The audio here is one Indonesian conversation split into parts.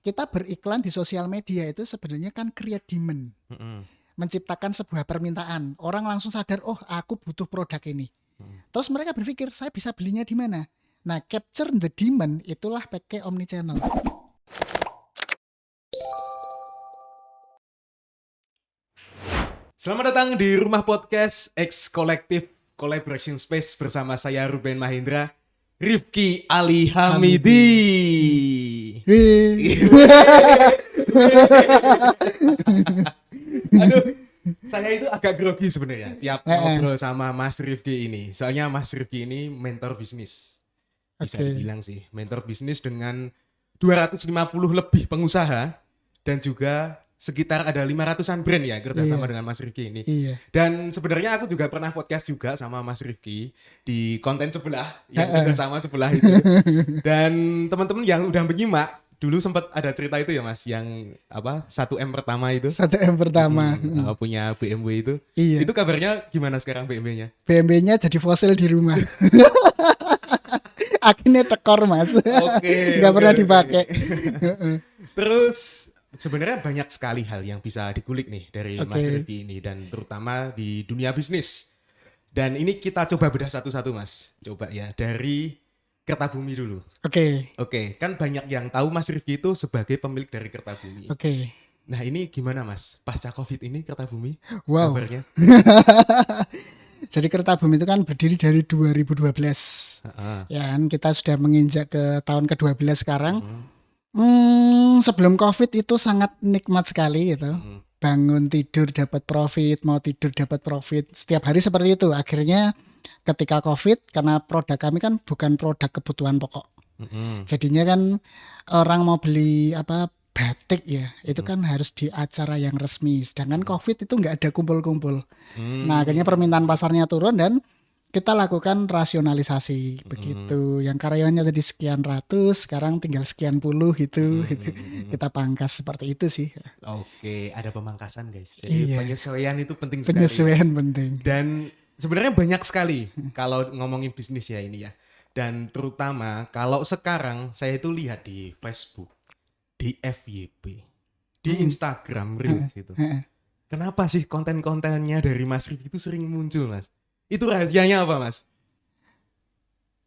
kita beriklan di sosial media itu sebenarnya kan create demand, menciptakan sebuah permintaan. Orang langsung sadar, oh aku butuh produk ini. Terus mereka berpikir, saya bisa belinya di mana? Nah, capture the demand itulah pakai omnichannel. Selamat datang di Rumah Podcast X Collective Collaboration Space bersama saya Ruben Mahendra, Rifki Ali Hamidi. Aduh, saya itu agak grogi sebenarnya tiap ngobrol sama Mas Rifki ini. Soalnya Mas Rifki ini mentor bisnis. Bisa dibilang sih, mentor bisnis dengan 250 lebih pengusaha dan juga sekitar ada 500-an brand ya kerjasama dengan Mas Rifki ini. Dan sebenarnya aku juga pernah podcast juga sama Mas Rifki di konten sebelah yang kerjasama sebelah itu. Dan teman-teman yang udah menyimak dulu sempat ada cerita itu ya Mas, yang apa 1M pertama itu. 1M pertama. Punya BMW itu. Itu kabarnya gimana sekarang BMW-nya? BMW-nya jadi fosil di rumah. Akhirnya tekor Mas. Nggak pernah dipakai. Terus sebenarnya banyak sekali hal yang bisa dikulik nih dari Mas Rifki ini, dan terutama di dunia bisnis. Dan ini kita coba bedah satu-satu Mas. Coba ya dari Kertabumi dulu. Oke, kan banyak yang tahu Mas Rifki itu sebagai pemilik dari Kertabumi. Nah ini gimana Mas, pasca COVID ini Kertabumi? Wow. Kabarnya? Jadi Kertabumi itu kan berdiri dari 2012. Ya kan, kita sudah menginjak ke tahun ke-12 sekarang. Sebelum COVID itu sangat nikmat sekali gitu. Bangun tidur dapat profit, mau tidur dapat profit. Setiap hari seperti itu. Akhirnya ketika COVID, karena produk kami kan bukan produk kebutuhan pokok. Jadinya kan orang mau beli batik ya, itu kan harus di acara yang resmi. Sedangkan COVID itu nggak ada kumpul-kumpul. Nah akhirnya permintaan pasarnya turun dan kita lakukan rasionalisasi begitu. Yang karyawannya tadi sekian ratus, sekarang tinggal sekian puluh gitu. Kita pangkas seperti itu sih. Oke, ada pemangkasan guys. Jadi penyesuaian itu penting sekali. Penyesuaian penting. Dan sebenarnya banyak sekali kalau ngomongin bisnis ya ini ya. Dan terutama kalau sekarang saya itu lihat di Facebook, di FYP, di Instagram Reels gitu. Kenapa sih konten-kontennya dari Mas Rifki itu sering muncul Mas? Itu rahasianya apa Mas?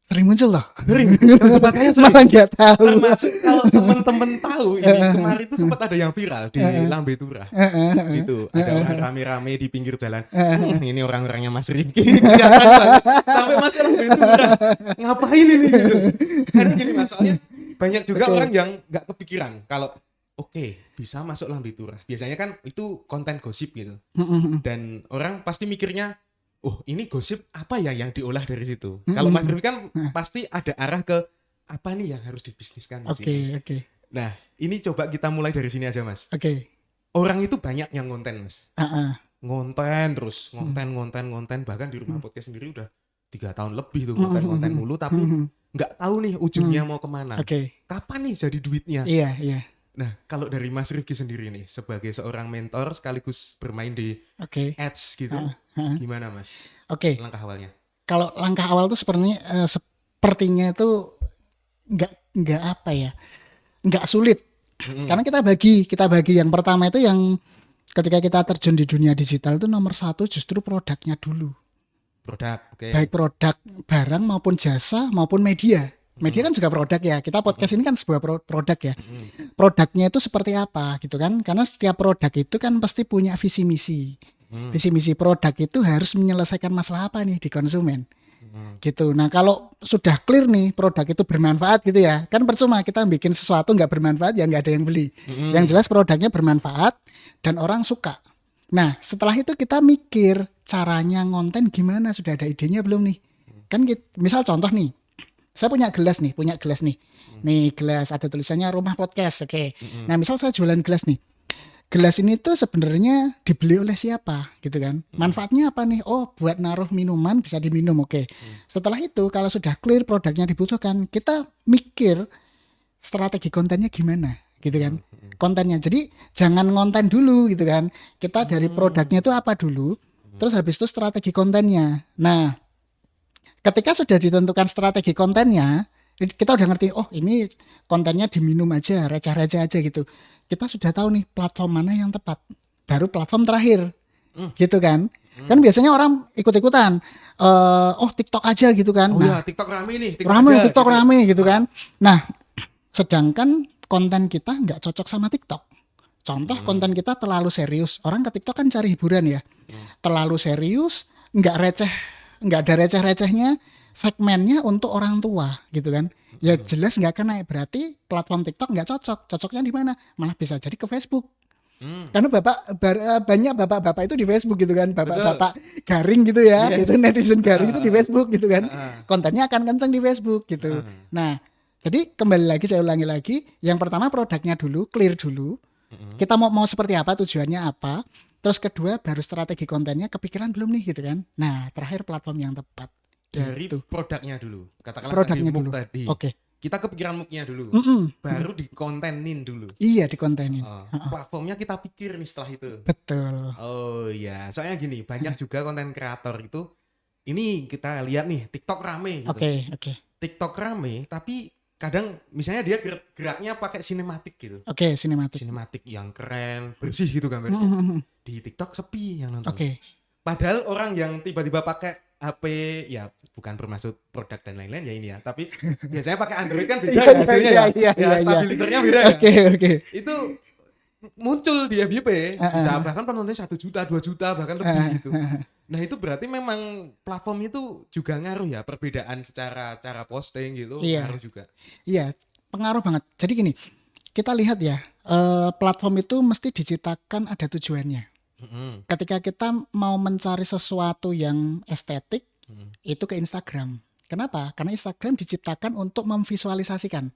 Sering muncul loh. Sering. Makanya sering. Malah nggak tahu. Termasuk kalau teman-teman tahu ini kemarin itu sempat ada yang viral di Lambe Turah. Itu ada orang rame-rame di pinggir jalan. Ini orang-orangnya Mas Rifki. Sampai Mas Lambe Turah. Ngapain ini gitu. Karena gini Mas, soalnya banyak juga orang yang nggak kepikiran kalau bisa masuk Lambe Turah. Biasanya kan itu konten gosip gitu. Dan orang pasti mikirnya, oh ini gosip apa ya yang diolah dari situ. Kalau Mas Rifki kan pasti ada arah ke apa nih yang harus dibisniskan di sini. Nah ini coba kita mulai dari sini aja Mas. Orang itu banyak yang ngonten Mas. Ngonten terus, ngonten. Bahkan di Rumah Podcast sendiri udah 3 tahun lebih tuh ngonten mulu. Tapi nggak tahu nih ujungnya mau kemana. Kapan nih jadi duitnya? Iya. Nah kalau dari Mas Rifki sendiri nih sebagai seorang mentor sekaligus bermain di ads gitu, gimana Mas? Langkah awalnya. Kalau langkah awal tuh sepertinya itu nggak sulit. Karena kita bagi yang pertama itu yang ketika kita terjun di dunia digital itu nomor 1 justru produknya dulu. Baik produk barang maupun jasa maupun media. Media kan juga produk ya. Kita podcast ini kan sebuah produk ya. Produknya itu seperti apa gitu kan? Karena setiap produk itu kan pasti punya visi misi. Visi misi produk itu harus menyelesaikan masalah apa nih di konsumen. Gitu. Nah, kalau sudah clear nih produk itu bermanfaat gitu ya. Kan percuma kita bikin sesuatu nggak bermanfaat ya nggak ada yang beli. Yang jelas produknya bermanfaat dan orang suka. Nah, setelah itu kita mikir caranya ngonten gimana, sudah ada idenya belum nih? Kan misal contoh nih, saya punya gelas nih. Nih gelas ada tulisannya Rumah Podcast, Nah, misal saya jualan gelas nih. Gelas ini tuh sebenarnya dibeli oleh siapa gitu kan? Manfaatnya apa nih? Oh, buat naruh minuman bisa diminum, Setelah itu kalau sudah clear produknya dibutuhkan, kita mikir strategi kontennya gimana gitu kan? Kontennya. Jadi jangan ngonten dulu gitu kan. Kita dari produknya itu apa dulu, terus habis itu strategi kontennya. Nah, ketika sudah ditentukan strategi kontennya, Kita udah ngerti, oh ini kontennya diminum aja, receh-receh aja gitu. Kita sudah tahu nih platform mana yang tepat. Baru platform terakhir, gitu kan. Kan biasanya orang ikut-ikutan, oh TikTok aja gitu kan. Oh Nah, ya, TikTok rame nih, rame aja, TikTok gitu. rame gitu kan. Nah, sedangkan konten kita nggak cocok sama TikTok. Contoh konten kita terlalu serius. Orang ke TikTok kan cari hiburan ya. Terlalu serius, nggak ada receh-recehnya. Segmennya untuk orang tua gitu kan. Ya jelas nggak akan naik. Berarti platform TikTok nggak cocok. Cocoknya di mana? Malah bisa jadi ke Facebook. Karena banyak bapak-bapak itu di Facebook gitu kan, bapak-bapak garing gitu ya, Yes. gitu netizen garing itu di Facebook gitu kan, Heeh. kontennya akan kenceng di Facebook gitu. Nah, jadi kembali lagi saya ulangi lagi, yang pertama produknya dulu, clear dulu, kita mau seperti apa, tujuannya apa, terus kedua baru strategi kontennya kepikiran belum nih gitu kan. Nah, terakhir platform yang tepat. Dari Gitu. produknya dulu. Katakanlah Produknya tadi MOOC dulu. tadi. Oke. Kita kepikiran MOOC-nya dulu. Mm-mm. Baru dikontenin dulu. Iya dikontenin. Platformnya kita pikir nih setelah itu. Betul. Oh iya, soalnya gini, banyak juga konten kreator itu, ini kita lihat nih, TikTok rame gitu. Oke. TikTok rame, tapi kadang misalnya dia geraknya pakai sinematik gitu. Oke, sinematik. Sinematik yang keren, bersih gitu gambarnya. Di TikTok sepi yang nonton. Oke. Padahal orang yang tiba-tiba pakai HP, ya bukan bermaksud produk dan lain-lain ya ini ya, tapi biasanya pakai Android kan beda ya hasilnya ya. Ya stabilizernya beda ya. Oke. Itu muncul di FYP, bisa bahkan penontonnya 1 juta, 2 juta, bahkan lebih gitu. Nah itu berarti memang platform itu juga ngaruh ya, perbedaan secara cara posting gitu, Iya. ngaruh juga. Iya, pengaruh banget. Jadi gini, kita lihat ya, platform itu mesti diciptakan ada tujuannya. Ketika kita mau mencari sesuatu yang estetik, itu ke Instagram. Kenapa? Karena Instagram diciptakan untuk memvisualisasikan.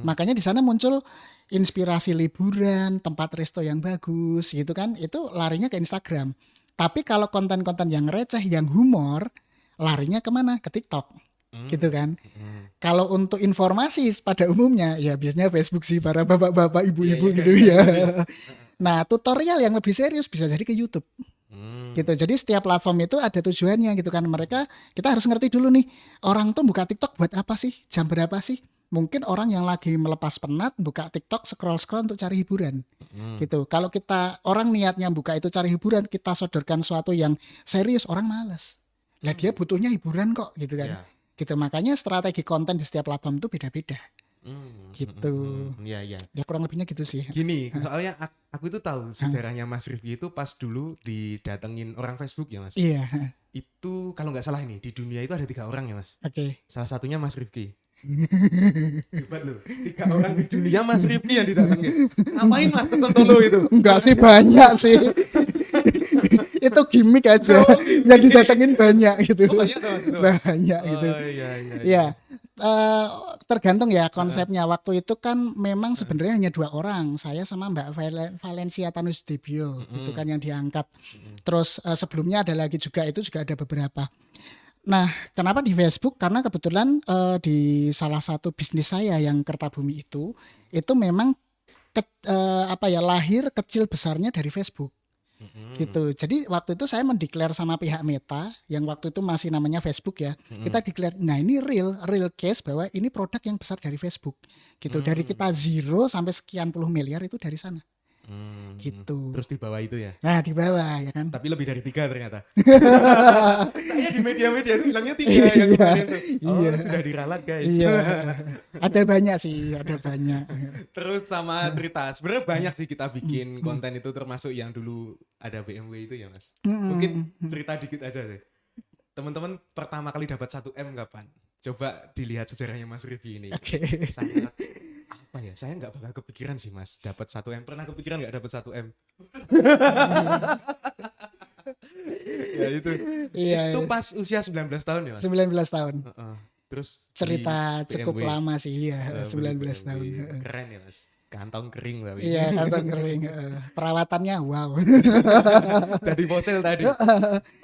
Makanya di sana muncul inspirasi liburan, tempat resto yang bagus gitu kan, itu larinya ke Instagram. Tapi kalau konten-konten yang receh, yang humor, larinya kemana? Ke TikTok gitu kan. Kalau untuk informasi pada umumnya ya biasanya Facebook sih, para bapak-bapak, ibu-ibu gitu ya. Nah, tutorial yang lebih serius bisa jadi ke YouTube. Gitu. Jadi setiap platform itu ada tujuannya gitu kan. Kita harus ngerti dulu nih, orang tuh buka TikTok buat apa sih? Jam berapa sih? Mungkin orang yang lagi melepas penat buka TikTok scroll-scroll untuk cari hiburan. Gitu. Kalau orang niatnya buka itu cari hiburan, kita sodorkan sesuatu yang serius, orang malas. Lah dia butuhnya hiburan kok gitu kan. Ya. Gitu. Makanya strategi konten di setiap platform itu beda-beda. Gitu. Iya. Ya kurang lebihnya gitu sih. Gini, soalnya aku itu tahu sejarahnya Mas Rifki itu pas dulu didatengin orang Facebook ya Mas. Iya. Itu kalau nggak salah ini, di dunia itu ada 3 orang ya Mas. Oke. Salah satunya Mas Rifki. Hebat loh, 3 orang di dunia Mas Rifki yang didatengin. Ngapain Mas Tontono itu? Enggak sih, banyak sih. Itu gimmick aja. Yang didatengin banyak gitu. Oh, banyak tuh, Mas, itu. Banyak gitu. Oh iya. Ya, tergantung ya konsepnya. Waktu itu kan memang sebenarnya hanya 2 orang, saya sama Mbak Valencia Tanusudibyo gitu kan yang diangkat. Terus sebelumnya ada lagi juga, itu juga ada beberapa. Nah, kenapa di Facebook? Karena kebetulan di salah satu bisnis saya yang Kertabumi itu memang lahir kecil besarnya dari Facebook. Gitu. Jadi waktu itu saya mendeklar sama pihak Meta yang waktu itu masih namanya Facebook ya. Kita deklar, nah ini real case bahwa ini produk yang besar dari Facebook. Gitu. Dari kita zero sampai sekian puluh miliar itu dari sana. Gitu. Terus di bawah itu ya. Nah, di bawah ya kan. Tapi lebih dari 3 ternyata. Kayaknya di media-media itu bilangnya 3 yang kemarin tuh. Oh, sudah diralat guys. Iya. Ada banyak sih, ada banyak. Terus sama cerita, sebenarnya banyak sih kita bikin konten itu, termasuk yang dulu ada BMW itu ya Mas. Mungkin cerita dikit aja sih. Teman-teman pertama kali dapat 1M kapan? Coba dilihat sejarahnya Mas Rifki ini. Oke. Sangat apa ya? Saya nggak bakal kepikiran sih Mas dapat 1M. Pernah kepikiran nggak dapat 1M? Ya itu. Iya. Itu pas usia 19 tahun ya Mas. 19 tahun. Terus Cerita cukup BMW. lama sih ya, 19 tahun. Keren ya Mas. Kantong kering tapi. Iya, kantong kering. Perawatannya wow. Jadi bosel tadi.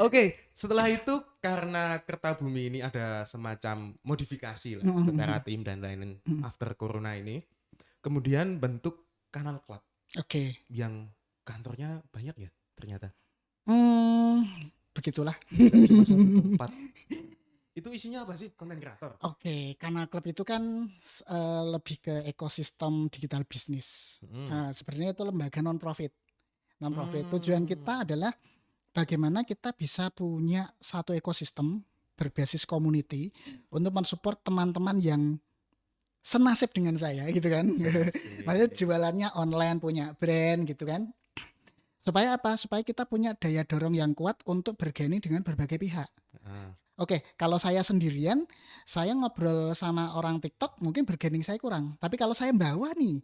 Oke, setelah itu karena Kertabumi ini ada semacam modifikasi lah secara tim dan lain-lain after corona ini. Kemudian bentuk kanal club. Oke. Yang kantornya banyak ya ternyata. Begitulah. Tidak cuma satu tempat. Itu isinya apa sih konten kreator? Oke, Kanal Club itu kan lebih ke ekosistem digital bisnis. Sebenarnya itu lembaga non-profit. Non-profit. Tujuan kita adalah bagaimana kita bisa punya satu ekosistem berbasis community untuk mensupport teman-teman yang senasib dengan saya gitu kan. Maksudnya jualannya online, punya brand gitu kan. Supaya apa? Supaya kita punya daya dorong yang kuat untuk bergaining dengan berbagai pihak. Oke, kalau saya sendirian, saya ngobrol sama orang TikTok mungkin bergaining saya kurang. Tapi kalau saya bawa nih,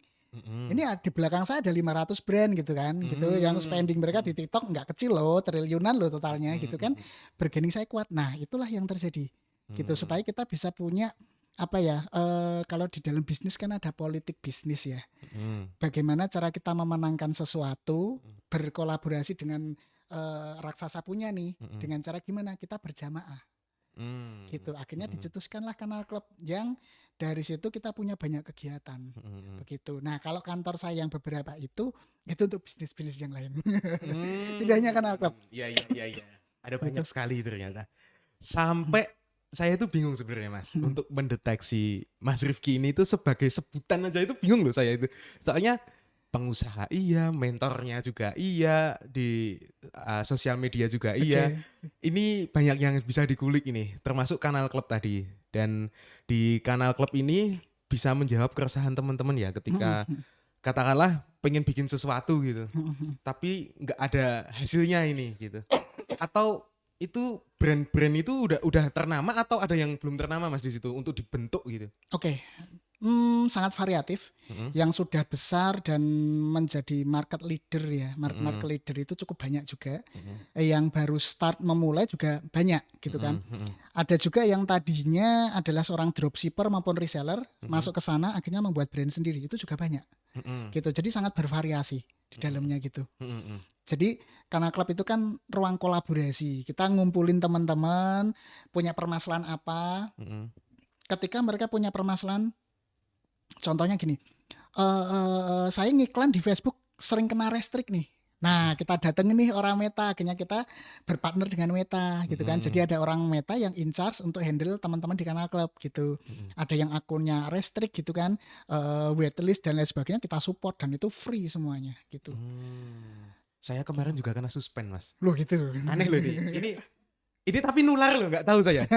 ini di belakang saya ada 500 brand gitu kan, gitu yang spending mereka di TikTok nggak kecil loh, triliunan loh totalnya gitu kan. Bergaining saya kuat. Nah, itulah yang terjadi. Gitu supaya kita bisa punya apa ya? Kalau di dalam bisnis kan ada politik bisnis ya. Bagaimana cara kita memenangkan sesuatu, berkolaborasi dengan raksasa punya nih, dengan cara gimana kita berjamaah. Gitu akhirnya dicetuskanlah Kanal Club yang dari situ kita punya banyak kegiatan begitu. Nah kalau kantor saya yang beberapa itu untuk bisnis-bisnis yang lain. Tidak hanya Kanal Club. Iya. Ada banyak sekali ternyata. Sampai saya itu bingung sebenarnya Mas untuk mendeteksi Mas Rifki ini itu sebagai sebutan aja itu bingung loh saya itu. Soalnya pengusaha iya, mentornya juga iya, di sosial media juga iya. Ini banyak yang bisa dikulik ini, termasuk Kanal Club tadi. Dan di Kanal Club ini bisa menjawab keresahan teman-teman ya ketika katakanlah pengen bikin sesuatu gitu, tapi nggak ada hasilnya ini gitu. Atau itu brand-brand itu udah ternama atau ada yang belum ternama Mas di situ untuk dibentuk gitu? Oke. Sangat variatif. Yang sudah besar dan menjadi market leader ya, market leader itu cukup banyak juga. Yang baru start memulai juga banyak gitu kan. Ada juga yang tadinya adalah seorang dropshipper maupun reseller, masuk ke sana akhirnya membuat brand sendiri, itu juga banyak. Gitu. Jadi sangat bervariasi di dalamnya gitu. Jadi Kanal Club itu kan ruang kolaborasi. Kita ngumpulin teman-teman punya permasalahan apa. Ketika mereka punya permasalahan, contohnya gini, saya ngiklan di Facebook sering kena restrik nih. Nah kita datengin nih orang Meta, akhirnya kita berpartner dengan Meta gitu kan. Jadi ada orang Meta yang in charge untuk handle teman-teman di Kanal Club gitu. Ada yang akunnya restrik gitu kan, waitlist dan lain sebagainya kita support dan itu free semuanya gitu. Saya kemarin juga kena suspend Mas. Loh gitu. Aneh loh ini tapi nular loh, nggak tahu saya.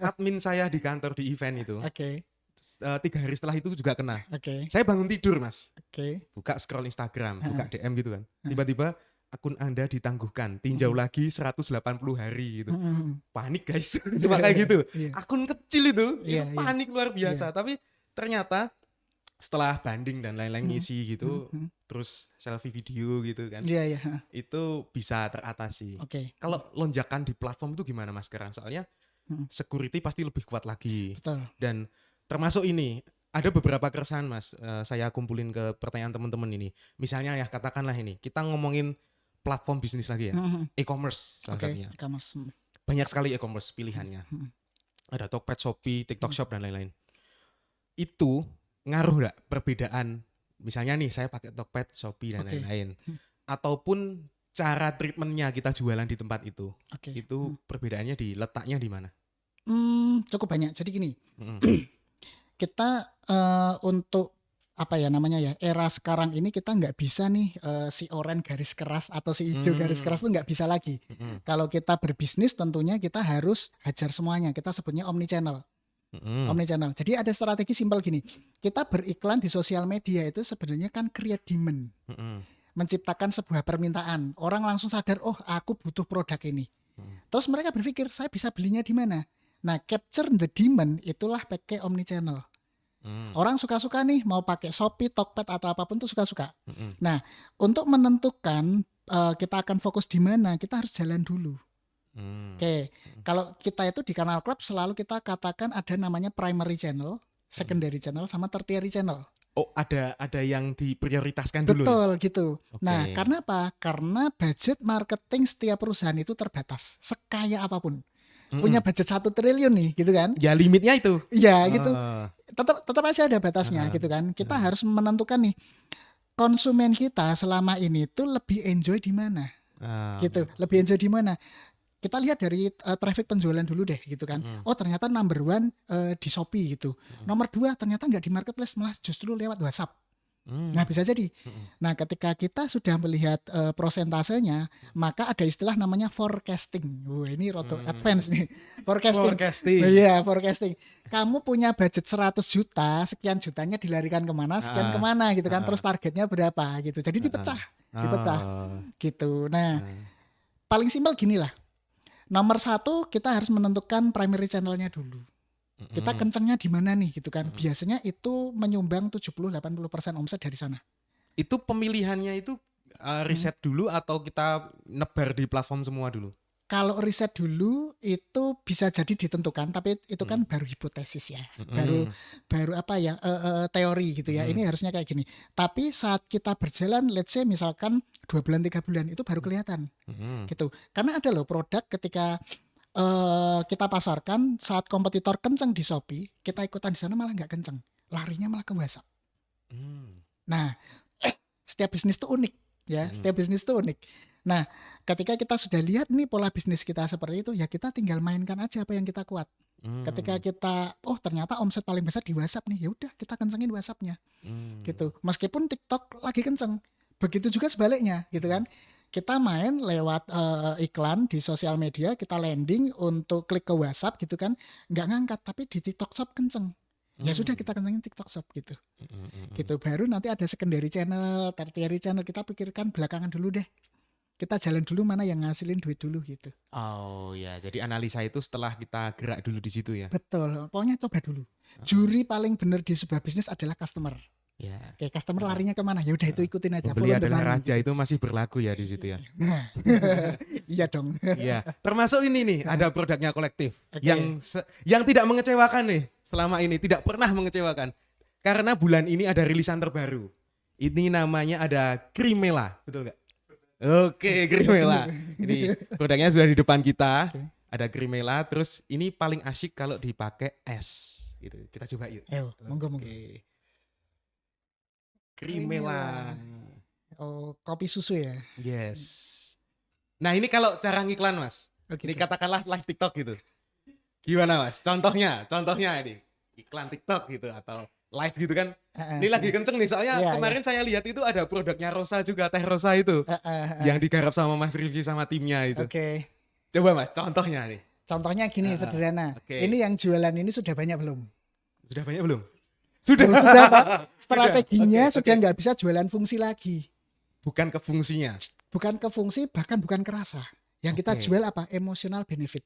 Admin saya di kantor di event itu. 3 hari setelah itu juga kena. Saya bangun tidur Mas. Buka scroll Instagram, buka DM gitu kan. Tiba-tiba akun Anda ditangguhkan, tinjau lagi 180 hari gitu. Panik guys. Cuma kayak gitu. Akun kecil itu panik luar biasa. Tapi ternyata setelah banding dan lain-lain ngisi gitu, terus selfie video gitu kan, itu bisa teratasi. Kalau lonjakan di platform itu gimana Mas sekarang? Soalnya security pasti lebih kuat lagi. Betul. Dan termasuk ini, ada beberapa keresahan Mas, saya kumpulin ke pertanyaan teman-teman ini. Misalnya ya katakanlah ini, kita ngomongin platform bisnis lagi ya, e-commerce salah satunya. Banyak sekali e-commerce pilihannya. Ada Tokped, Shopee, TikTok Shop dan lain-lain. Itu ngaruh nggak perbedaan? Misalnya nih saya pakai Tokped, Shopee dan lain-lain. Ataupun cara treatmentnya kita jualan di tempat itu. Itu perbedaannya di letaknya di mana? Cukup banyak. Jadi gini, kita untuk apa ya namanya ya, era sekarang ini kita nggak bisa nih si oranye garis keras atau si hijau garis keras itu nggak bisa lagi. Kalau kita berbisnis tentunya kita harus hajar semuanya. Kita sebutnya omnichannel. Omnichannel. Jadi ada strategi simpel gini. Kita beriklan di sosial media itu sebenarnya kan create demand. Menciptakan sebuah permintaan. Orang langsung sadar, oh aku butuh produk ini. Terus mereka berpikir, saya bisa belinya di mana? Nah, capture the demand itulah pakai omnichannel. Orang suka-suka nih mau pakai Shopee, Tokped atau apapun tuh suka-suka. Nah, untuk menentukan kita akan fokus di mana, kita harus jalan dulu. Kalau kita itu di Kanal Club selalu kita katakan ada namanya primary channel, secondary channel, sama tertiary channel. Oh, ada yang diprioritaskan dulu. Betul gitu. Nah, karena apa? Karena budget marketing setiap perusahaan itu terbatas, sekaya apapun. Punya budget 1 triliun nih, gitu kan? Ya limitnya itu. Iya, gitu. Tetap aja ada batasnya, gitu kan? Kita harus menentukan nih konsumen kita selama ini tuh lebih enjoy di mana, gitu. Lebih enjoy di mana? kita lihat dari traffic penjualan dulu deh gitu kan. Oh ternyata number one di Shopee gitu. Nomor 2 ternyata nggak di marketplace, malah justru lewat WhatsApp. Nah bisa jadi. Nah ketika kita sudah melihat prosentasenya, maka ada istilah namanya forecasting. Ini roto advance nih. Forecasting. Iya, forecasting. Kamu punya budget 100 juta, sekian jutanya dilarikan kemana, sekian kemana gitu kan. Terus targetnya berapa gitu. Jadi dipecah gitu. Nah paling simpel gini lah. Nomor 1 kita harus menentukan primary channelnya dulu. Kita kencengnya di mana nih gitu kan. Biasanya itu menyumbang 70-80% omset dari sana. Itu pemilihannya itu riset dulu atau kita nebar di platform semua dulu? Kalau riset dulu itu bisa jadi ditentukan, tapi itu kan baru hipotesis ya. Baru apa ya, teori gitu ya. Ini harusnya kayak gini. Tapi saat kita berjalan, let's say misalkan 2 bulan 3 bulan itu baru kelihatan. Gitu. Karena ada loh produk ketika kita pasarkan saat kompetitor kenceng di Shopee, kita ikutan di sana malah nggak kenceng, larinya malah ke WhatsApp. Nah, setiap bisnis itu unik ya, setiap bisnis itu unik. Nah, ketika kita sudah lihat nih pola bisnis kita seperti itu, ya kita tinggal mainkan aja apa yang kita kuat. Ketika kita, oh ternyata omset paling besar di WhatsApp nih, ya udah kita kencengin WhatsApp-nya, gitu. Meskipun TikTok lagi kenceng, begitu juga sebaliknya, gitu kan. Kita main lewat iklan di sosial media, kita landing untuk klik ke WhatsApp gitu kan, nggak ngangkat, tapi di TikTok Shop kenceng. Ya sudah kita kencengin TikTok Shop gitu. Gitu baru nanti ada secondary channel, tertiary channel, kita pikirkan belakangan dulu deh. Kita jalan dulu mana yang ngasilin duit dulu gitu. Oh ya, jadi analisa itu setelah kita gerak dulu di situ ya. Betul, pokoknya coba dulu. Juri paling benar di sebuah bisnis adalah customer. Ya. Oke, customer larinya kemana? Ya udah itu ikutin aja. Pembeli adalah raja itu masih berlaku ya di situ ya. Nah, iya dong. Iya, termasuk ini nih ada produknya kolektif yang tidak mengecewakan nih selama ini, tidak pernah mengecewakan. Karena bulan ini ada rilisan terbaru. Ini namanya ada Crimela, betul nggak? Oke, Crimela. Ini produknya sudah di depan kita. Ada Crimela, terus ini paling asyik kalau dipakai es. Gitu. Kita coba yuk. Monggo. Crimela. Oh, kopi susu ya? Yes. Nah ini kalau cara ngiklan mas. Ini katakanlah live TikTok gitu. Gimana mas? Contohnya ini. Iklan TikTok gitu atau live gitu kan. Ini lagi kenceng nih soalnya kemarin saya lihat itu ada produknya Rosa juga, Teh Rosa itu. Yang digarap sama Mas Rifki sama timnya itu. Coba mas, contohnya nih. Contohnya gini sederhana. Ini yang jualan ini sudah banyak belum? Sudah banyak belum? Sudah Pak. Strateginya sudah nggak bisa jualan fungsi lagi. Bukan ke fungsinya. Bukan ke fungsi, bahkan bukan ke rasa. Yang kita jual apa? Emotional benefit.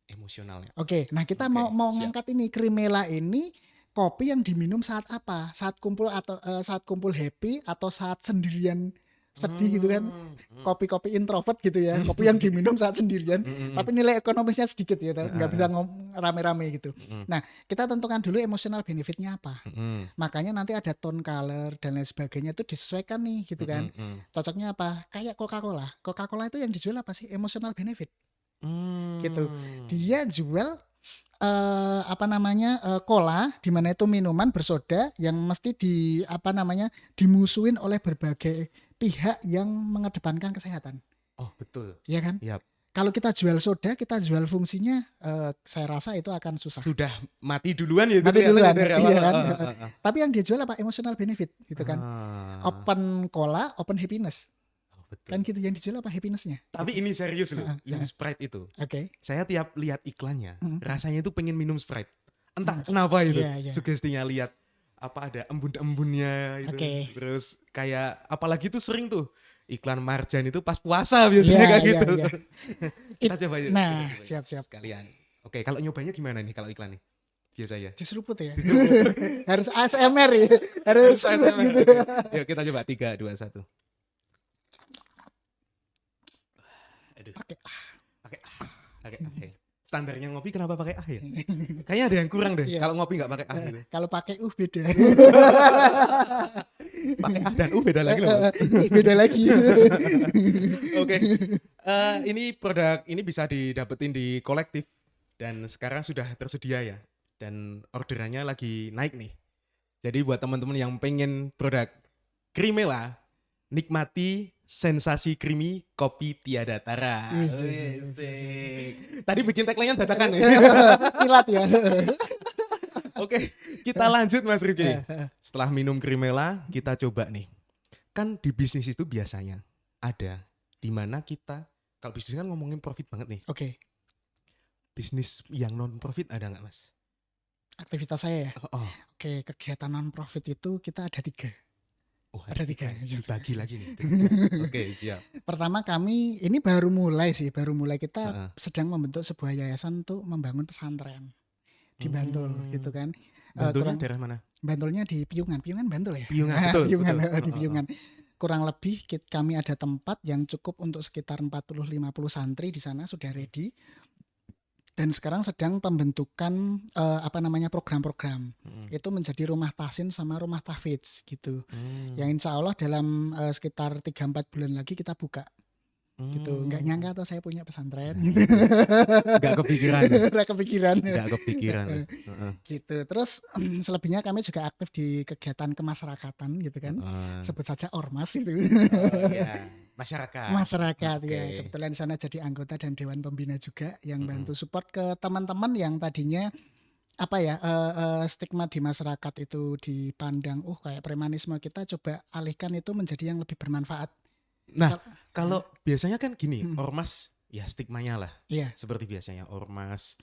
Emosionalnya. Nah kita mau ngangkat ini Crimela ini kopi yang diminum saat apa? Saat kumpul atau saat kumpul happy atau saat sendirian sedih gitu kan. Kopi-kopi introvert gitu ya. Kopi yang diminum saat sendirian, tapi nilai ekonomisnya sedikit ya, nggak bisa rame-rame gitu. Nah, kita tentukan dulu emotional benefitnya apa. Makanya nanti ada tone color dan lain sebagainya itu disesuaikan nih gitu kan. Cocoknya apa? Kayak Coca-Cola. Coca-Cola itu yang dijual apa sih? Emotional benefit. Gitu. Dia jual cola di mana itu minuman bersoda yang mesti dimusuhin oleh berbagai pihak yang mengedepankan kesehatan. Oh betul. Iya kan? Yep. Kalau kita jual soda, kita jual fungsinya, saya rasa itu akan susah. Sudah mati duluan ya. Mati duluan, iya kan? Tapi yang dijual apa? Emotional benefit gitu kan. Open cola, open happiness. Betul. Kan gitu yang dijual apa happinessnya. Tapi ini serius loh, yang Sprite itu. Saya tiap lihat iklannya, rasanya itu pengen minum Sprite. Entah kenapa itu, sugestinya lihat apa ada embun-embunnya itu. Terus kayak apalagi tuh sering tuh iklan marjan itu pas puasa biasanya kayak gitu. Kita coba aja. Nah, siap-siap kalian. Oke, kalau nyobanya gimana nih kalau iklan nih? Biasanya. Diseruput ya. Harus ASMR ya. Harus ASMR gitu. Yuk kita coba 3, 2, 1. Pakai Standarnya ngopi kenapa pakai ah ya? Kayaknya ada yang kurang deh. Kalau ngopi nggak pakai ah gitu. Kalau pakai beda. Pakai ah dan beda lagi loh. Beda lagi. Oke. Ini produk ini bisa didapetin di kolektif dan sekarang sudah tersedia ya. Dan orderannya lagi naik nih. Jadi buat teman-teman yang pengen produk Crimela nikmati sensasi creamy kopi tiada tara. Wis, wis, Wih, wis, sik. Tadi bikin tagline-nya dadakan ya. Kilat ya. Oke, kita lanjut Mas Rifki. Setelah minum Krimela, kita coba nih. Kan di bisnis itu biasanya ada di mana kita, kalau bisnis kan ngomongin profit banget nih. Oke, Bisnis yang non profit ada nggak Mas? aktivitas saya ya. Oh, Oke, kegiatan non profit itu kita ada 3. oh Ada 3. dibagi lagi nih. Oke, siap. Pertama kami ini baru mulai kita Heeh. sedang membentuk sebuah yayasan untuk membangun pesantren di Bantul gitu kan. Bantulnya kurang daerah mana? Bantulnya di Piungan Bantul ya. Piungan, betul, Piungan betul. di Piungan. Kurang lebih kami ada tempat yang cukup untuk sekitar 40-50 santri di sana sudah ready. Dan sekarang sedang pembentukan program-program. Itu menjadi rumah tahsin sama rumah tahfidz gitu. Yang insya Allah dalam sekitar 3-4 bulan lagi kita buka. Gitu. Nggak nyangka tuh saya punya pesantren. Nggak kepikiran. Nggak kepikiran. Nggak kepikiran. Heeh. Gitu. Terus selebihnya kami juga aktif di kegiatan kemasyarakatan gitu kan. Heeh. Sebut saja ormas gitu. Oh, iya. Masyarakat. Masyarakat Oke. ya. Kebetulan di sana jadi anggota dan dewan pembina juga yang Mm-mm. bantu support ke teman-teman yang tadinya stigma di masyarakat itu dipandang kayak premanisme, kita coba alihkan itu menjadi yang lebih bermanfaat. Nah, Misal- kalau biasanya kan gini, Hmm. ormas ya stigmanya lah. Iya. Seperti biasanya ormas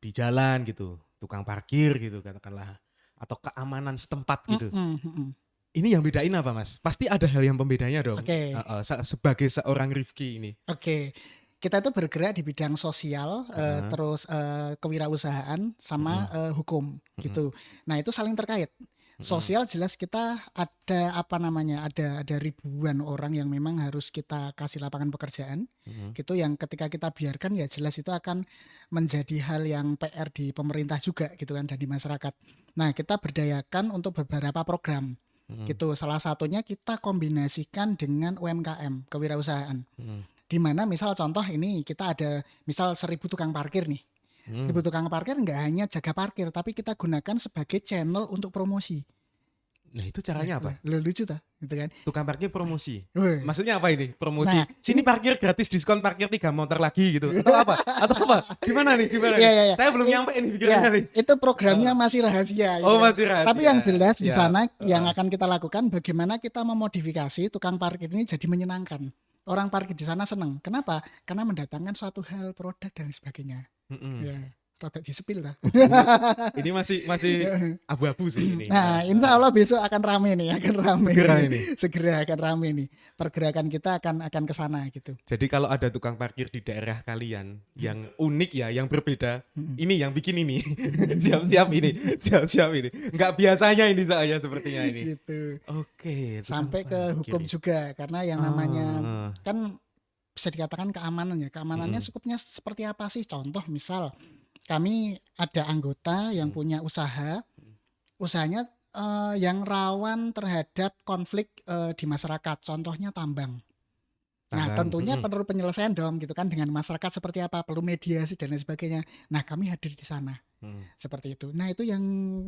di jalan gitu, tukang parkir gitu katakanlah, atau keamanan setempat gitu. Ini yang bedain apa Mas? Pasti ada hal yang pembedanya dong. Oke. Sebagai seorang Rifki ini. Oke, kita itu bergerak di bidang sosial, terus kewirausahaan sama hukum gitu. Nah itu saling terkait. Sosial jelas kita ada ada ribuan orang yang memang harus kita kasih lapangan pekerjaan. Gitu yang ketika kita biarkan ya jelas itu akan menjadi hal yang PR di pemerintah juga gitu kan dan di masyarakat. Nah kita berdayakan untuk beberapa program. Gitu. Salah satunya kita kombinasikan dengan UMKM, kewirausahaan. Di mana misal contoh ini kita ada misal 1.000 tukang parkir nih. 1.000 tukang parkir nggak hanya jaga parkir, tapi kita gunakan sebagai channel untuk promosi. Nah itu caranya apa? Lucu tuh, gitu kan? Tukang parkir promosi. Wih. Maksudnya apa ini? Promosi. Nah, Sini parkir gratis, diskon parkir 3 motor lagi gitu. Atau apa? Atau apa? Gimana nih? Gimana nih? Iya. Saya belum nyampe ini pikirannya Ya, nih. itu programnya masih rahasia. gitu Oh, kan. masih rahasia. Tapi yang jelas di Siap. sana yang akan kita lakukan bagaimana kita memodifikasi tukang parkir ini jadi menyenangkan. Orang parkir di sana senang. Kenapa? Karena mendatangkan suatu hal, produk dan sebagainya. Ya, rada disepil lah. Ini masih abu-abu sih ini. Nah, insya Allah besok akan rame nih, Segera ini. Segera akan rame nih. Pergerakan kita akan ke sana gitu. Jadi kalau ada tukang parkir di daerah kalian yang unik ya, yang berbeda, ini yang bikin ini. Siap-siap ini. Siap-siap ini. Nggak biasanya ini saya sepertinya ini. Gitu. Oke. tukang Sampai ke parkir hukum ini. juga karena yang namanya Ah. kan bisa dikatakan keamanan ya. Keamanannya skupnya seperti apa sih? Contoh misal kami ada anggota yang punya usahanya yang rawan terhadap konflik di masyarakat. Contohnya tambang. Nah, Tambang. tentunya perlu penyelesaian dong gitu kan dengan masyarakat seperti apa, perlu mediasi dan lain sebagainya. Nah, kami hadir di sana. Seperti itu. Nah, itu yang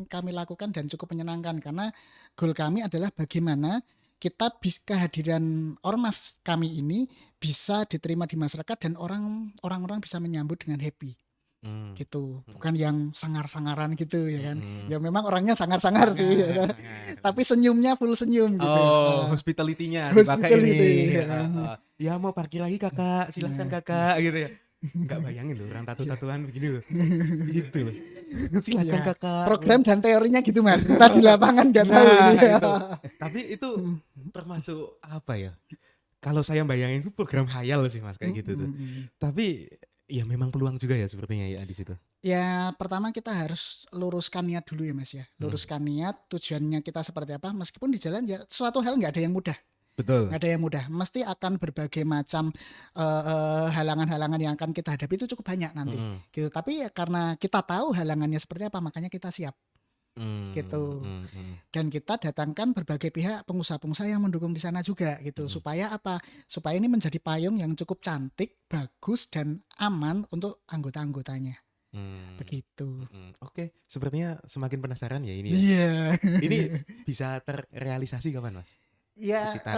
kami lakukan dan cukup menyenangkan karena goal kami adalah bagaimana kita kehadiran ormas kami ini bisa diterima di masyarakat dan orang-orang bisa menyambut dengan happy. Gitu, bukan yang sangar-sangaran gitu ya kan. Ya memang orangnya sangar-sangar sih, ya. Tapi senyumnya full senyum gitu. Oh, hospitality-nya dipakai ini. Ya mau parkir lagi kakak, silahkan kakak gitu ya. Nggak bayangin loh orang tatu-tatuan begini loh. Gitu loh. Silahkan Ya, kakak. program dan teorinya gitu Mas. Kita di lapangan nggak tahu. Nah, ini. itu. Tapi itu termasuk apa ya? Kalau saya bayangin itu program khayal sih Mas kayak gitu tuh. Tapi ya memang peluang juga ya sepertinya ya di situ. Ya pertama kita harus luruskan niat dulu ya Mas ya. Luruskan niat, tujuannya kita seperti apa. Meskipun di jalan ya suatu hal nggak ada yang mudah. Betul. Nggak ada yang mudah. Mesti akan berbagai macam halangan-halangan yang akan kita hadapi itu cukup banyak nanti. Gitu. Tapi ya karena kita tahu halangannya seperti apa, makanya kita siap. Gitu. Dan kita datangkan berbagai pihak pengusaha-pengusaha yang mendukung di sana juga gitu. Supaya apa? Supaya ini menjadi payung yang cukup cantik, bagus dan aman untuk anggota-anggotanya. Begitu. Oke, sepertinya semakin penasaran ya ini ya. Iya. Ini bisa terrealisasi kapan Mas? Ya, sekitar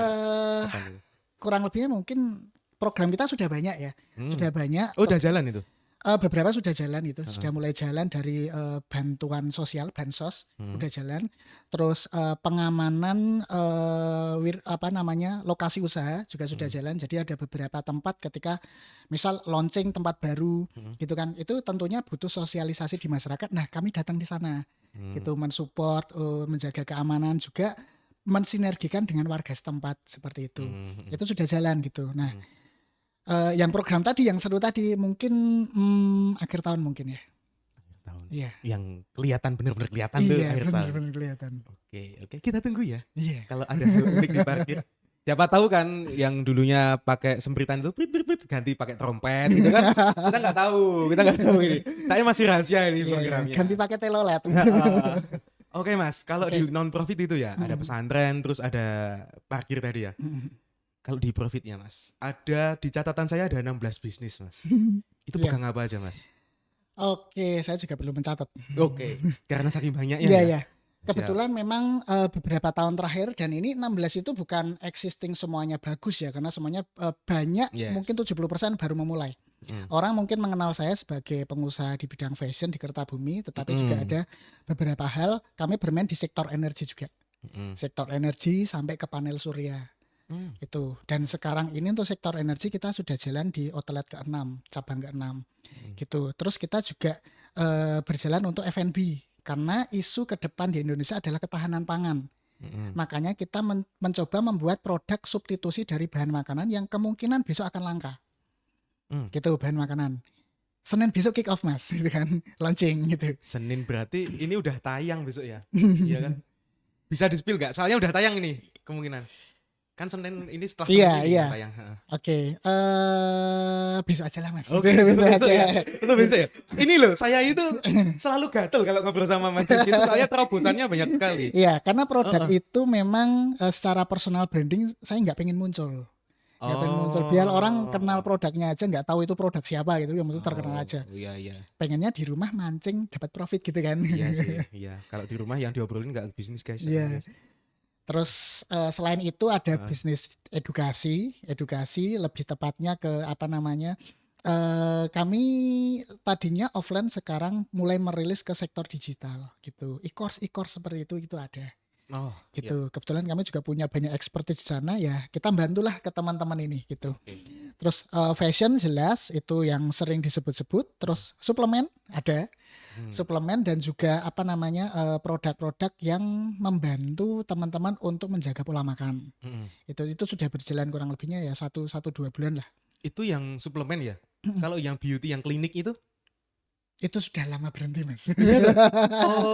kapan itu? kurang lebihnya mungkin program kita sudah banyak ya, sudah banyak. Oh, udah jalan itu? Beberapa sudah jalan itu, Heeh. sudah mulai jalan dari bantuan sosial, bansos, Hmm. udah jalan. Terus pengamanan apa namanya lokasi usaha juga sudah jalan. Jadi ada beberapa tempat ketika misal launching tempat baru, gitu kan, itu tentunya butuh sosialisasi di masyarakat. Nah, kami datang di sana, gitu, mensupport, menjaga keamanan juga, mensinergikan dengan warga setempat seperti itu. Itu sudah jalan gitu. Nah. Yang program tadi yang seru tadi mungkin akhir tahun mungkin ya. Tahun. Iya. Yang kelihatan bener-bener kelihatan tuh Iya, akhir tahun. benar-benar kelihatan. Oke, kita tunggu ya. Iya. Kalau ada hal unik di parkir. Siapa tahu kan yang dulunya pakai sempritan itu ganti pakai trompet gitu kan. Kita nggak tahu ini. Saya masih rahasia ini Iya, programnya. ganti pakai telolet. Oke Mas, kalau di non profit itu ya ada pesantren, terus ada parkir tadi ya. Kalau di profitnya Mas, ada di catatan saya ada 16 bisnis Mas. Itu Iya. pegang apa aja Mas? Oke, saya juga belum mencatat. Oke, karena saking banyaknya Iya, ya. iya. Kebetulan memang beberapa tahun terakhir, dan ini 16 itu bukan existing semuanya bagus ya, karena semuanya banyak, Yes. mungkin 70% baru memulai. Orang mungkin mengenal saya sebagai pengusaha di bidang fashion di Kertabumi, tetapi juga ada beberapa hal kami bermain di sektor energi juga. Sektor energi sampai ke panel surya. Itu. Dan sekarang ini untuk sektor energi kita sudah jalan di outlet ke-6, cabang ke-6. Gitu. Terus kita juga berjalan untuk F&B karena isu ke depan di Indonesia adalah ketahanan pangan. Makanya kita mencoba membuat produk substitusi dari bahan makanan yang kemungkinan besok akan langka. Gitu, bahan makanan. Senin besok kick off Mas, gitu kan, launching gitu. Senin berarti ini udah tayang besok ya? Iya kan? Bisa di-spill gak? Soalnya udah tayang ini kemungkinan. Kan Senin ini setelah Iya, ini iya. tayang. Oke, besok aja lah Mas. Oke, besok ya. Betul besok ya. Ini loh, saya itu selalu gatel kalau ngobrol sama Mas Rizky itu, soalnya terobosannya banyak sekali. Iya, karena produk itu memang secara personal branding saya nggak pengen muncul. Nggak pengen muncul. Biar orang kenal produknya aja, nggak tahu itu produk siapa gitu, yang penting terkenal aja. Iya, iya. Pengennya di rumah mancing dapat profit gitu kan. Iya sih, iya. Kalau di rumah yang diobrolin nggak bisnis guys. Iya. Terus selain itu ada bisnis edukasi lebih tepatnya ke apa namanya, kami tadinya offline, sekarang mulai merilis ke sektor digital gitu, e-course seperti itu ada. Oh, gitu. Kebetulan kami juga punya banyak expertise di sana ya, kita bantulah ke teman-teman ini gitu. Terus fashion jelas itu yang sering disebut-sebut, terus suplemen ada. Suplemen dan juga apa namanya produk-produk yang membantu teman-teman untuk menjaga pola makan. Itu sudah berjalan kurang lebihnya ya 1-2 bulan lah. Itu yang suplemen ya? Kalau yang beauty yang klinik itu sudah lama berhenti Mas. Oh,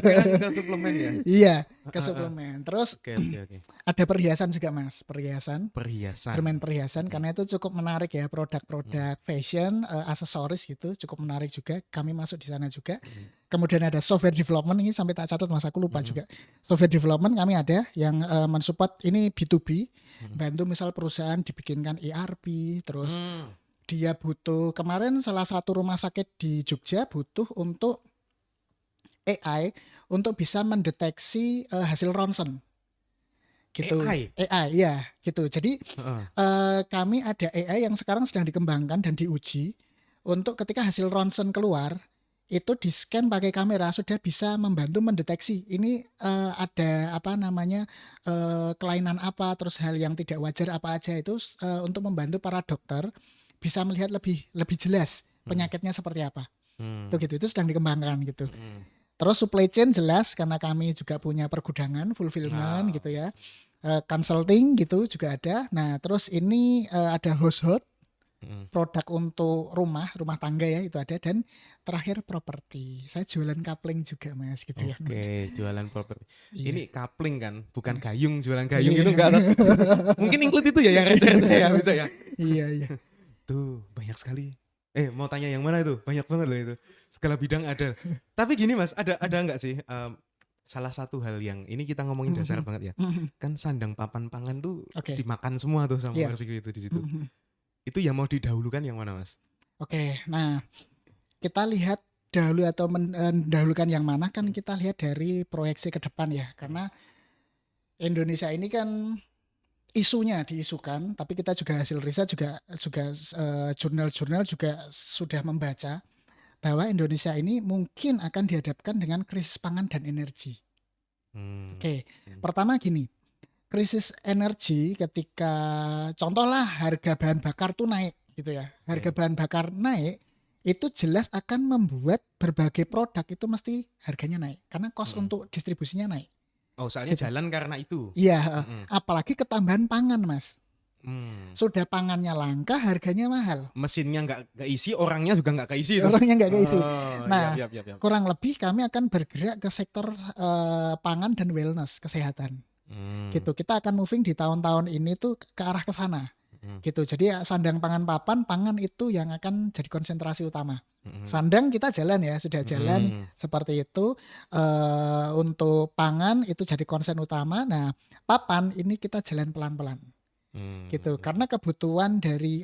ke suplemen ya? Iya, ke suplemen. Terus Oke. ada perhiasan juga Mas, perhiasan. Bermain perhiasan karena itu cukup menarik ya, produk-produk fashion, aksesoris gitu, cukup menarik juga. Kami masuk di sana juga. Kemudian ada software development, ini sampai tak catat Mas, aku lupa juga. Software development kami ada yang mensupport ini B2B, bantu misal perusahaan dibikinkan ERP, terus dia butuh, kemarin salah satu rumah sakit di Jogja butuh untuk AI untuk bisa mendeteksi hasil ronsen. Gitu. AI ya, gitu. Jadi kami ada AI yang sekarang sedang dikembangkan dan diuji untuk ketika hasil ronsen keluar itu di scan pakai kamera sudah bisa membantu mendeteksi ini ada apa namanya kelainan apa, terus hal yang tidak wajar apa aja, itu untuk membantu para dokter bisa melihat lebih jelas penyakitnya seperti apa. Itu sedang dikembangkan gitu. Terus supply chain jelas karena kami juga punya pergudangan, fulfillment gitu ya. Consulting gitu juga ada. Nah, terus ini ada household, produk untuk rumah tangga ya, itu ada. Dan terakhir properti. Saya jualan kapling juga Mas gitu ya. Oke, jualan properti. Iya. Ini kapling kan, bukan gayung, jualan gayung itu enggak. Mungkin include itu ya yang receh-receh ya bisa ya. Iya. Tuh, banyak sekali. Mau tanya yang mana itu? Banyak banget loh itu. Segala bidang ada. Tapi gini Mas, ada enggak sih salah satu hal yang ini kita ngomongin dasar banget ya. Kan sandang papan pangan tuh dimakan semua tuh sama Persiko itu di situ. Itu yang mau didahulukan yang mana Mas? Oke, nah kita lihat dahulu atau mendahulukan yang mana kan kita lihat dari proyeksi ke depan ya. Karena Indonesia ini kan isunya diisukan, tapi kita juga hasil riset juga jurnal-jurnal juga sudah membaca bahwa Indonesia ini mungkin akan dihadapkan dengan krisis pangan dan energi. Oke, pertama gini, krisis energi ketika contohlah harga bahan bakar tuh naik gitu ya. Harga bahan bakar naik itu jelas akan membuat berbagai produk itu mesti harganya naik karena cost untuk distribusinya naik. Oh, soalnya Gitu. jalan karena itu. Iya, apalagi ketambahan pangan, Mas. Sudah pangannya langka, harganya mahal. Mesinnya nggak isi, orangnya juga nggak keisi. Tuh. Orangnya nggak keisi. Oh, Nah, yap. kurang lebih kami akan bergerak ke sektor pangan dan wellness, kesehatan. Gitu. Kita akan moving di tahun-tahun ini tuh ke arah ke sana. Gitu. Jadi sandang pangan papan, pangan itu yang akan jadi konsentrasi utama. Sandang kita jalan ya, sudah jalan seperti itu. Untuk pangan itu jadi konsen utama. Nah, papan ini kita jalan pelan-pelan. Gitu. Karena kebutuhan dari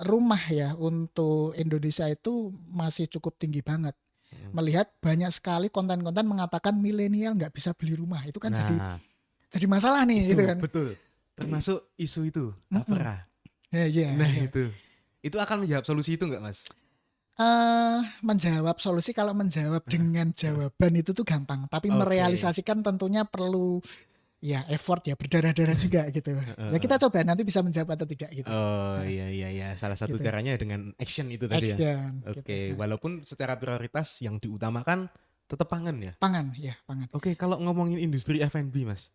rumah ya untuk Indonesia itu masih cukup tinggi banget. Melihat banyak sekali konten-konten mengatakan milenial nggak bisa beli rumah, itu kan jadi masalah nih, gitu kan. Betul. Termasuk isu itu, tapera. Itu akan menjawab solusi itu nggak, Mas? Menjawab solusi, kalau menjawab dengan jawaban itu tuh gampang, tapi merealisasikan tentunya perlu ya effort ya, berdarah-darah juga gitu. Ya kita coba nanti bisa menjawab atau tidak gitu. Oh iya. Salah satu caranya dengan action itu tadi ya. Oke, walaupun secara prioritas yang diutamakan tetap pangan ya. Pangan. Oke, kalau ngomongin industri F&B, Mas.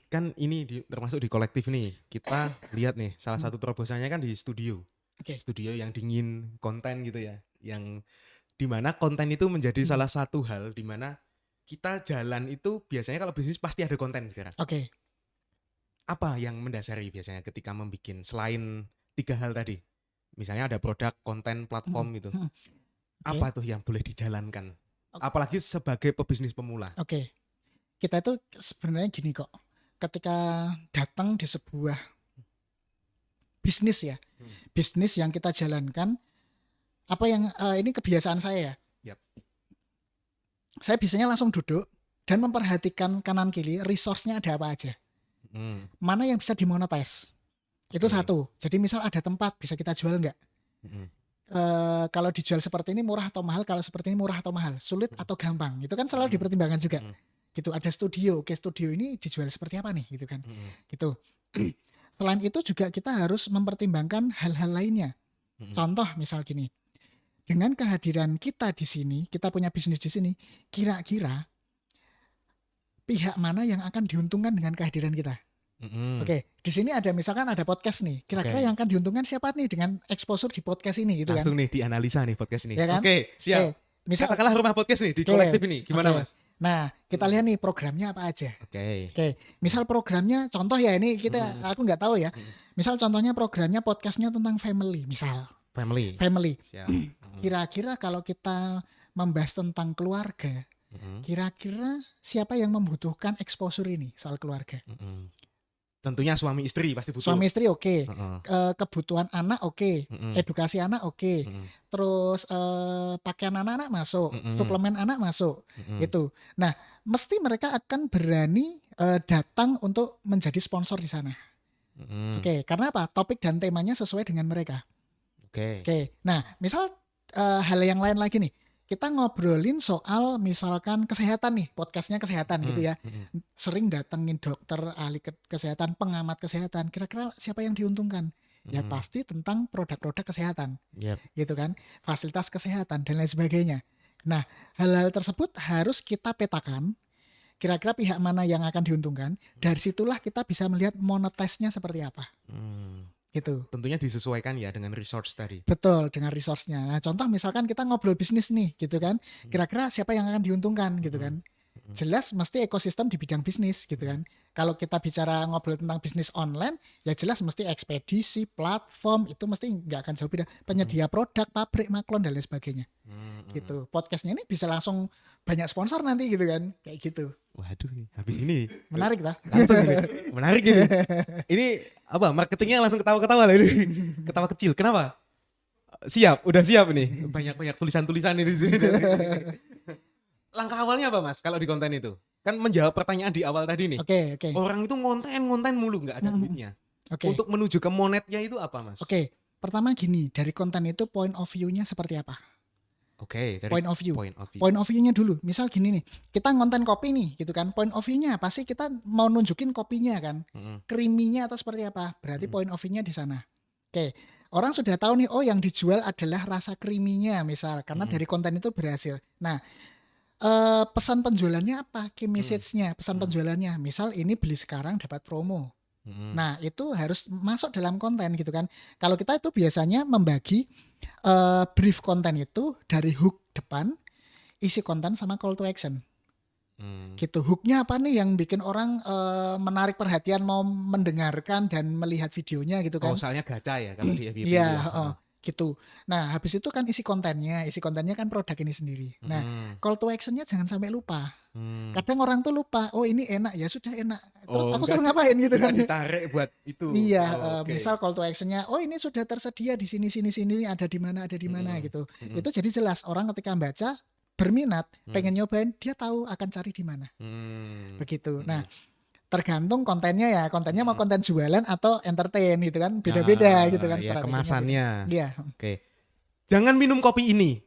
Kan ini termasuk di kolektif nih. Kita lihat nih, salah satu terobosannya kan di studio. Studio yang dingin, konten gitu ya. Yang dimana konten itu menjadi salah satu hal dimana kita jalan itu biasanya kalau bisnis pasti ada konten sekarang. Apa yang mendasari biasanya ketika membuat selain 3 hal tadi? Misalnya ada produk, konten, platform gitu. Apa tuh yang boleh dijalankan? Apalagi sebagai pebisnis pemula. Kita itu sebenarnya gini kok. Ketika datang di sebuah bisnis ya, bisnis yang kita jalankan, apa yang ini kebiasaan saya ya. Saya biasanya langsung duduk dan memperhatikan kanan kiri resource-nya ada apa aja. Mana yang bisa dimonetize. Itu satu. Jadi misal ada tempat bisa kita jual nggak? Kalau dijual seperti ini murah atau mahal, kalau seperti ini murah atau mahal, sulit atau gampang. Itu kan selalu dipertimbangkan juga. Gitu, ada studio. Oke, studio ini dijual seperti apa nih gitu kan. Gitu. Selain itu juga kita harus mempertimbangkan hal-hal lainnya. Contoh misal gini. Dengan kehadiran kita di sini, kita punya bisnis di sini, kira-kira pihak mana yang akan diuntungkan dengan kehadiran kita? Oke, di sini ada misalkan ada podcast nih. Kira-kira yang akan diuntungkan siapa nih dengan exposure di podcast ini gitu langsung kan? Nih dianalisa nih podcast ini. Ya kan? Oke, siap. Misal katakanlah rumah podcast nih di kolektif ini. Gimana, Mas? Nah, kita lihat nih programnya apa aja. Oke. Misal programnya, contoh ya ini aku nggak tahu ya. Misal contohnya programnya podcastnya tentang family, misal. Family. Siap. Kira-kira kalau kita membahas tentang keluarga, kira-kira siapa yang membutuhkan exposure ini soal keluarga? Tentunya suami istri pasti butuh. Suami istri oke. Kebutuhan anak oke. Edukasi anak oke. Terus pakaian anak-anak masuk, suplemen anak masuk. Itu. Nah, mesti mereka akan berani datang untuk menjadi sponsor di sana. Oke, karena apa? Topik dan temanya sesuai dengan mereka. Oke. Nah, misal hal yang lain lagi nih. Kita ngobrolin soal misalkan kesehatan nih, podcastnya kesehatan gitu ya. Sering datengin dokter, ahli kesehatan, pengamat kesehatan. Kira-kira siapa yang diuntungkan? Ya pasti tentang produk-produk kesehatan. Gitu kan. Fasilitas kesehatan dan lain sebagainya. Nah, hal-hal tersebut harus kita petakan. Kira-kira pihak mana yang akan diuntungkan. Dari situlah kita bisa melihat monetize-nya seperti apa. Gitu. Tentunya disesuaikan ya dengan resource tadi. Betul, dengan resource-nya. Nah, contoh misalkan kita ngobrol bisnis nih, gitu kan. Kira-kira siapa yang akan diuntungkan, gitu kan. Jelas mesti ekosistem di bidang bisnis, gitu kan. Kalau kita bicara ngobrol tentang bisnis online, ya jelas mesti ekspedisi, platform, itu mesti nggak akan jauh beda. Penyedia produk, pabrik, maklon, dan lain sebagainya. Gitu. Podcastnya ini bisa langsung banyak sponsor nanti, gitu kan. Kayak gitu. Waduh nih, habis ini menarik tak? Langsung ini. Menarik ini. Ini apa? Marketingnya langsung ketawa-ketawa lah ini. Ketawa kecil. Kenapa? Siap, udah siap nih. Banyak-banyak tulisan-tulisan ini di sini. langkah awalnya apa Mas kalau di konten itu? Kan menjawab pertanyaan di awal tadi nih. Oke. Orang itu ngonten mulu nggak ada duitnya. Oke. Untuk menuju ke monetnya itu apa Mas? Oke. Pertama gini, dari konten itu point of view-nya seperti apa? Oke, dari Point of view. Point of view. Point of view-nya dulu. Misal gini nih, kita ngonten kopi nih gitu kan. Point of view-nya apa sih? Kita mau nunjukin kopinya kan. Creamy-nya atau seperti apa? Berarti point of view-nya di sana. Oke. Orang sudah tahu nih, oh yang dijual adalah rasa creamy-nya misal, karena dari konten itu berhasil. Nah, pesan penjualannya apa? Key message-nya, pesan penjualannya. Misal ini beli sekarang dapat promo. Nah, itu harus masuk dalam konten gitu kan. Kalau kita itu biasanya membagi brief konten itu dari hook depan, isi konten sama call to action. Gitu. Hooknya apa nih yang bikin orang menarik perhatian mau mendengarkan dan melihat videonya gitu kan. Oh, soalnya gacha ya kalau di FYP. Iya, gitu. Nah, habis itu kan isi kontennya kan produk ini sendiri. Nah, call to actionnya jangan sampai lupa. Kadang orang tuh lupa, oh ini enak ya sudah enak. Terus aku suruh ngapain gitu kan? Ditarik buat itu. Iya, misal call to actionnya, oh ini sudah tersedia di sini ada di mana gitu. Itu jadi jelas orang ketika baca berminat, pengen nyobain, dia tahu akan cari di mana. Begitu. Nah, tergantung kontennya ya. Kontennya mau konten jualan atau entertain gitu kan. Beda-beda gitu kan ya, strateginya. kemasannya. Iya. Oke. Jangan minum kopi ini.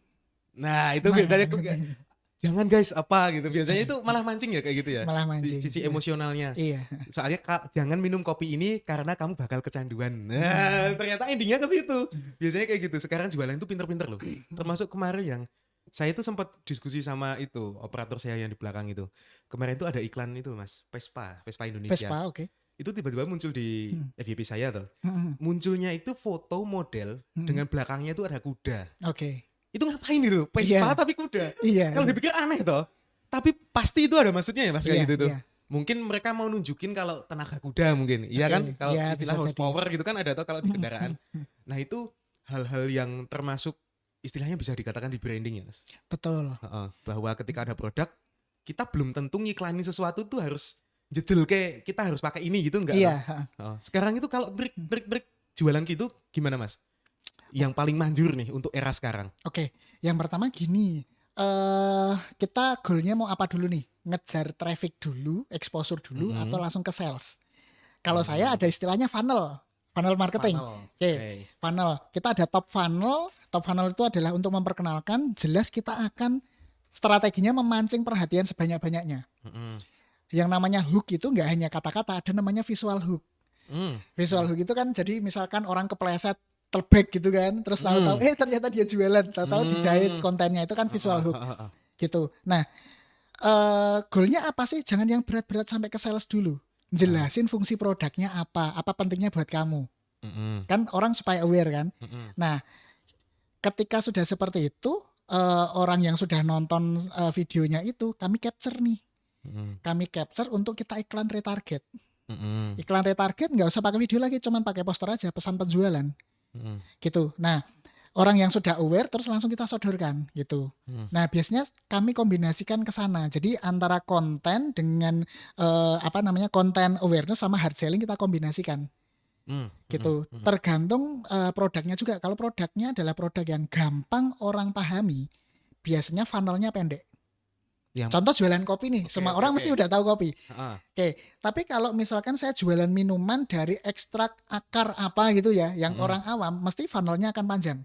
Nah, itu biasanya jangan guys apa gitu. Biasanya itu malah mancing ya kayak gitu ya. Malah mancing. Sisi emosionalnya. Iya. Soalnya jangan minum kopi ini karena kamu bakal kecanduan. Nah, ternyata endingnya ke situ. Biasanya kayak gitu. Sekarang jualan itu pinter-pinter loh. Termasuk kemarin yang saya itu sempat diskusi sama itu operator saya yang di belakang itu. Kemarin itu ada iklan itu Mas, Vespa Indonesia. Vespa, oke. Itu tiba-tiba muncul di FYP saya tuh. Munculnya itu foto model dengan belakangnya itu ada kuda. Oke. Itu ngapain itu? Vespa tapi kuda. Iya. Kalau dipikir aneh toh. Tapi pasti itu ada maksudnya ya Mas kayak gitu tuh. Iya. Mungkin mereka mau nunjukin kalau tenaga kuda mungkin. Iya kan? Kalau istilah horsepower gitu kan ada tuh kalau di kendaraan. Nah, itu hal-hal yang termasuk istilahnya bisa dikatakan di branding ya Mas. Betul. Bahwa ketika ada produk, kita belum tentu ngiklanin sesuatu tuh harus jejel kayak kita harus pakai ini gitu enggak? Iya. Sekarang itu kalau break jualan gitu gimana Mas? Yang paling manjur nih untuk era sekarang. Oke, yang pertama gini, kita goalnya mau apa dulu nih? Ngejar traffic dulu, exposure dulu, atau langsung ke sales? Kalau saya ada istilahnya funnel marketing. Oke. Funnel. Kita ada top funnel. Top funnel itu adalah untuk memperkenalkan, jelas kita akan strateginya memancing perhatian sebanyak-banyaknya. Yang namanya hook itu nggak hanya kata-kata, ada namanya visual hook. Visual hook itu kan jadi misalkan orang kepleset terback gitu kan, terus tahu-tahu ternyata dia jualan, tahu-tahu dijahit kontennya, itu kan visual hook. Gitu. Nah, goalnya apa sih? Jangan yang berat-berat sampai ke sales dulu. Jelasin fungsi produknya apa pentingnya buat kamu. Kan orang supaya aware kan. Nah, ketika sudah seperti itu, orang yang sudah nonton videonya itu kami capture nih. Kami capture untuk kita iklan retarget. Iklan retarget nggak usah pakai video lagi, cuman pakai poster aja, pesan penjualan. Gitu. Nah, orang yang sudah aware terus langsung kita sodorkan gitu. Nah, biasanya kami kombinasikan ke sana. Jadi antara konten dengan konten awareness sama hard selling kita kombinasikan. Gitu. Tergantung produknya juga. Kalau produknya adalah produk yang gampang orang pahami, biasanya funnelnya pendek. Contoh jualan kopi nih, semua orang mesti udah tahu kopi. Tapi kalau misalkan saya jualan minuman dari ekstrak akar apa gitu ya, yang orang awam, mesti funnelnya akan panjang.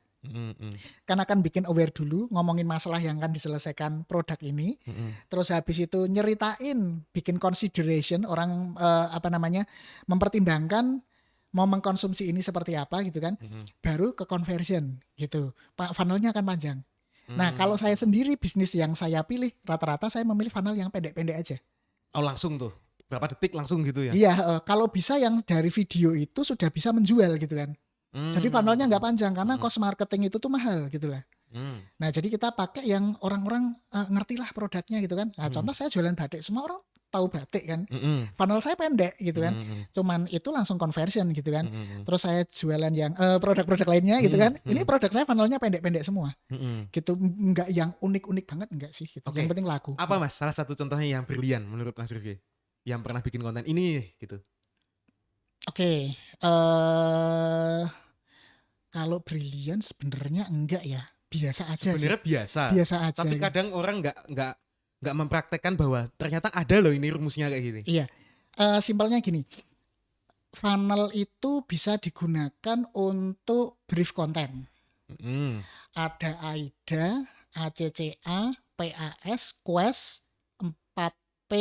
Kan akan bikin aware dulu, ngomongin masalah yang akan diselesaikan produk ini, terus habis itu nyeritain, bikin consideration, orang mempertimbangkan mau mengkonsumsi ini seperti apa gitu kan, baru ke conversion gitu. Funnelnya akan panjang. Nah, kalau saya sendiri bisnis yang saya pilih, rata-rata saya memilih funnel yang pendek-pendek aja. Oh, langsung tuh? Berapa detik langsung gitu ya? Iya, kalau bisa yang dari video itu sudah bisa menjual gitu kan. Jadi funnelnya nggak panjang, karena cost marketing itu tuh mahal gitu lah. Nah, jadi kita pakai yang orang-orang ngerti lah produknya gitu kan. Nah, contoh saya jualan batik, semua orang tahu batik kan. Funnel saya pendek gitu kan. Cuman itu langsung conversion gitu kan. Terus saya jualan yang produk-produk lainnya gitu kan. Ini produk saya funnelnya pendek-pendek semua. Gitu, nggak yang unik-unik banget, enggak sih gitu. Yang penting laku. Apa Mas salah satu contohnya yang brilian menurut Mas Rifki? Yang pernah bikin konten ini gitu. Kalau brilian sebenarnya enggak ya. Biasa aja sebenarnya sih. Biasa aja. Tapi ya. kadang orang nggak nggak mempraktekkan bahwa ternyata ada loh ini rumusnya kayak gini. Iya. Simpelnya gini. Funnel itu bisa digunakan untuk brief konten. Ada AIDA, ACCA, PAS, Quest, 4P,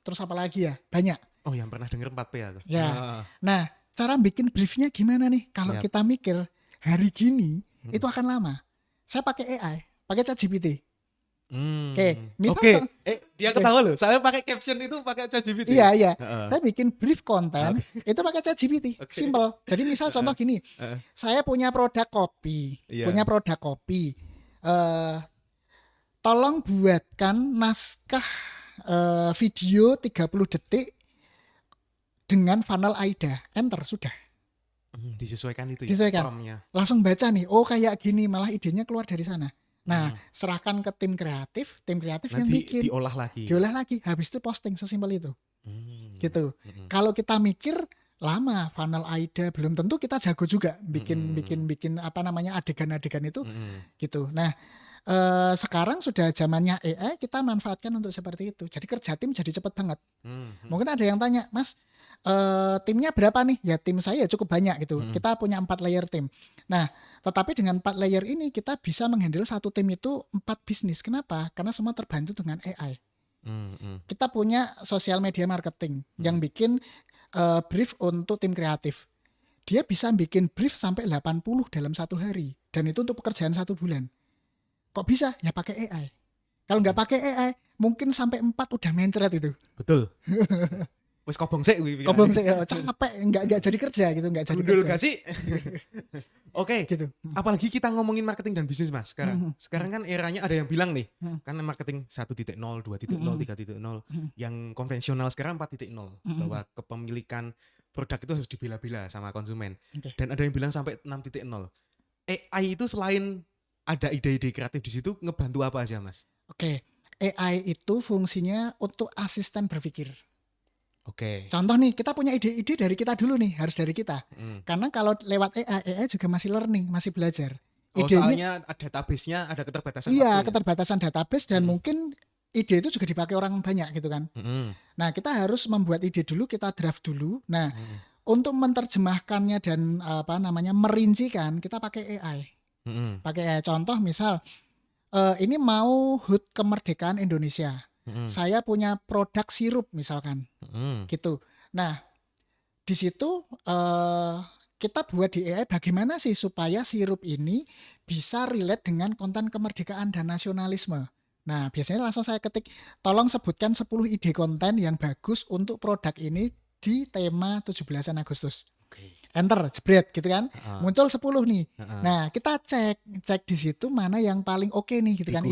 terus apa lagi ya? Banyak. Oh, yang pernah denger 4P aku. Ya. Nah, cara bikin briefnya gimana nih? Kalau Yap. kita mikir hari gini itu akan lama. Saya pakai AI, pakai ChatGPT. Oke, misal Dia ketawa loh. Saya pakai caption itu pakai ChatGPT. Iya. Saya bikin brief konten itu pakai ChatGPT. Simple. Jadi misal contoh gini, saya punya produk kopi, tolong buatkan naskah video 30 detik dengan funnel AIDA. Enter, sudah. Disesuaikan itu Disesuaikan. promnya. Langsung baca nih, oh kayak gini, malah idenya keluar dari sana. Nah, serahkan ke tim kreatif Nanti yang bikin. diolah lagi. Habis itu posting, sesimpel itu. Gitu. Kalau kita mikir lama funnel AIDA, belum tentu kita jago juga bikin apa namanya adegan-adegan itu gitu. Nah, sekarang sudah zamannya AI, kita manfaatkan untuk seperti itu. Jadi kerja tim jadi cepat banget. Mungkin ada yang tanya, Mas, timnya berapa nih? Ya tim saya cukup banyak gitu. Kita punya 4 layer tim. Nah, tetapi dengan 4 layer ini kita bisa menghandle satu tim itu 4 bisnis. Kenapa? Karena semua terbantu dengan AI. Kita punya sosial media marketing yang bikin brief untuk tim kreatif. Dia bisa bikin brief sampai 80 dalam 1 hari. Dan itu untuk pekerjaan 1 bulan. Kok bisa? Ya pakai AI. Kalau nggak pakai AI, mungkin sampai 4 udah mencret itu. Betul. Wes kobong sik capek, nggak jadi kerja gitu, nggak jadi kerja. Gak sih? Oke. Gitu. Apalagi kita ngomongin marketing dan bisnis, Mas, sekarang. Sekarang kan eranya ada yang bilang nih, kan marketing 1.0, 2.0, 3.0, yang konvensional sekarang 4.0, bahwa kepemilikan produk itu harus dibela-bela sama konsumen. Dan ada yang bilang sampai 6.0. AI itu selain ada ide-ide kreatif di situ, ngebantu apa aja, Mas? Oke. AI itu fungsinya untuk asisten berpikir. Oke. Contoh nih, kita punya ide-ide dari kita dulu nih, harus dari kita. Karena kalau lewat AI juga masih learning, masih belajar. Soalnya database-nya ada keterbatasan. Iya, keterbatasan database dan mungkin ide itu juga dipakai orang banyak gitu kan. Nah, kita harus membuat ide dulu, kita draft dulu. Nah, untuk menerjemahkannya dan merincikan, kita pakai AI. Pakai AI. Contoh misal, ini mau HUT kemerdekaan Indonesia. Saya punya produk sirup misalkan, gitu. Nah, di situ kita buat di AI bagaimana sih supaya sirup ini bisa relate dengan konten kemerdekaan dan nasionalisme. Nah, biasanya langsung saya ketik, tolong sebutkan 10 ide konten yang bagus untuk produk ini di tema 17-an Agustus. Enter, jebret gitu kan. Muncul 10 nih. Nah, kita cek di situ mana yang paling oke nih gitu kan.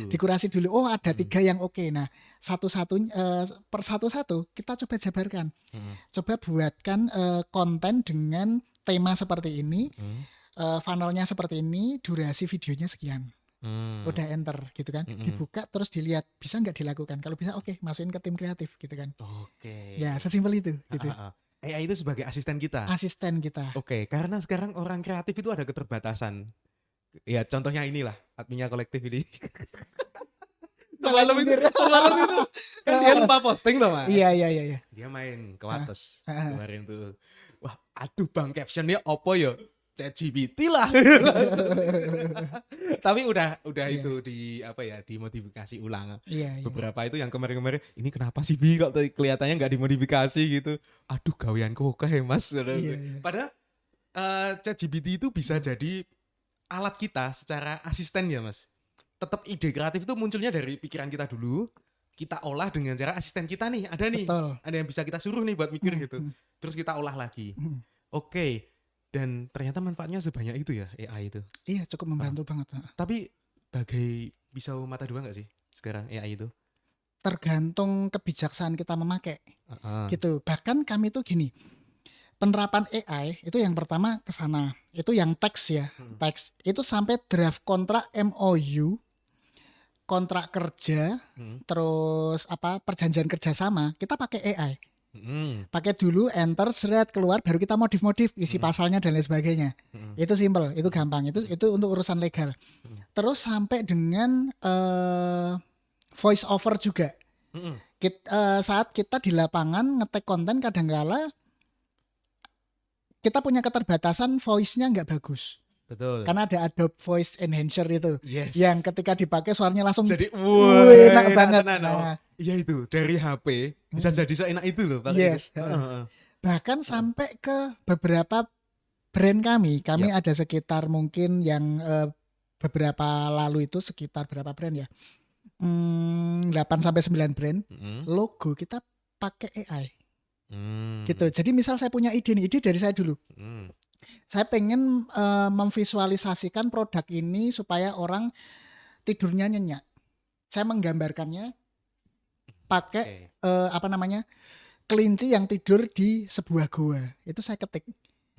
Dikurasi dulu. Oh, ada 3 yang oke. Nah, per satu-satu kita coba jabarkan. Coba buatkan konten dengan tema seperti ini. Funnelnya seperti ini, durasi videonya sekian. Udah enter gitu kan. Dibuka terus dilihat bisa nggak dilakukan. Kalau bisa oke, masukin ke tim kreatif gitu kan. Ya, sesimpel itu gitu. AI itu sebagai asisten kita. Oke, karena sekarang orang kreatif itu ada keterbatasan. Ya, contohnya inilah, adminnya kolektif ini. Semalam itu kan dia lupa posting loh, Mas. Iya. Dia main ke Wates kemarin tuh. Wah, aduh Bang, captionnya opo yo? ChatGPT lah. Tapi udah itu dimodifikasi ulang. Beberapa itu yang kemarin ini kenapa sih Bi kok kelihatannya nggak dimodifikasi gitu. Aduh, gaweanku oke Mas. Padahal ChatGPT itu bisa jadi alat kita secara asisten ya, Mas. Tetap ide kreatif itu munculnya dari pikiran kita dulu, kita olah dengan cara asisten kita nih. Ada nih. Betul. Ada yang bisa kita suruh nih buat mikir gitu. Terus kita olah lagi. Oke. Dan ternyata manfaatnya sebanyak itu ya AI itu. Iya, cukup membantu banget. Tapi bagai pisau mata dua nggak sih sekarang AI itu? Tergantung kebijaksanaan kita memakai. Gitu. Bahkan kami tuh gini, penerapan AI itu yang pertama ke sana. Itu yang teks ya. Teks. Itu sampai draft kontrak MOU, kontrak kerja, terus perjanjian kerjasama, kita pakai AI. Pakai dulu, enter, seret, keluar, baru kita modif isi pasalnya dan lain sebagainya. Itu simple, itu gampang, itu untuk urusan legal. Terus sampai dengan voice over juga. Mm-mm. Saat kita di lapangan ngetek konten kadangkala kita punya keterbatasan voice-nya nggak bagus. Betul. Karena ada Adobe Voice Enhancer itu. Yes. Yang ketika dipakai suaranya langsung jadi enak banget. tenan, Nah, iya itu dari HP bisa jadi seenak itu loh pakai yes. itu. Bahkan sampai ke beberapa brand kami ada sekitar mungkin yang beberapa lalu itu sekitar berapa brand ya? 8 sampai 9 brand. Logo kita pakai AI. Gitu. Jadi misal saya punya ide dari saya dulu. Saya pengen memvisualisasikan produk ini supaya orang tidurnya nyenyak. Saya menggambarkannya pakai kelinci yang tidur di sebuah goa. Itu saya ketik.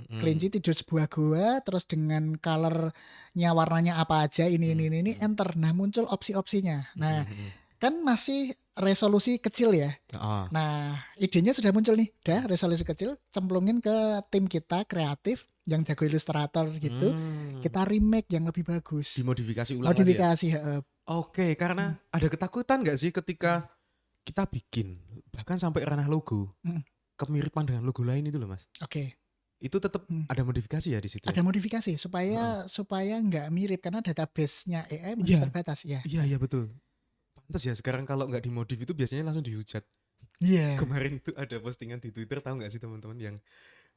Kelinci tidur sebuah goa, terus dengan colornya warnanya apa aja, ini enter. Nah, muncul opsi-opsinya. Nah, kan masih resolusi kecil ya. Nah, idenya sudah muncul nih. Resolusi kecil, cemplungin ke tim kita kreatif yang jago ilustrator gitu. Kita remake yang lebih bagus. Dimodifikasi ulang lagi ya? Oke, karena ada ketakutan nggak sih ketika kita bikin bahkan sampai ranah logo, kemiripan dengan logo lain itu loh Mas. Oke. Itu tetap ada modifikasi ya di situ. Ada modifikasi supaya nggak mirip karena database-nya AI masih terbatas ya. Iya betul. Pantes ya sekarang kalau nggak dimodif itu biasanya langsung dihujat. Iya. Kemarin itu ada postingan di Twitter, tahu nggak sih teman-teman yang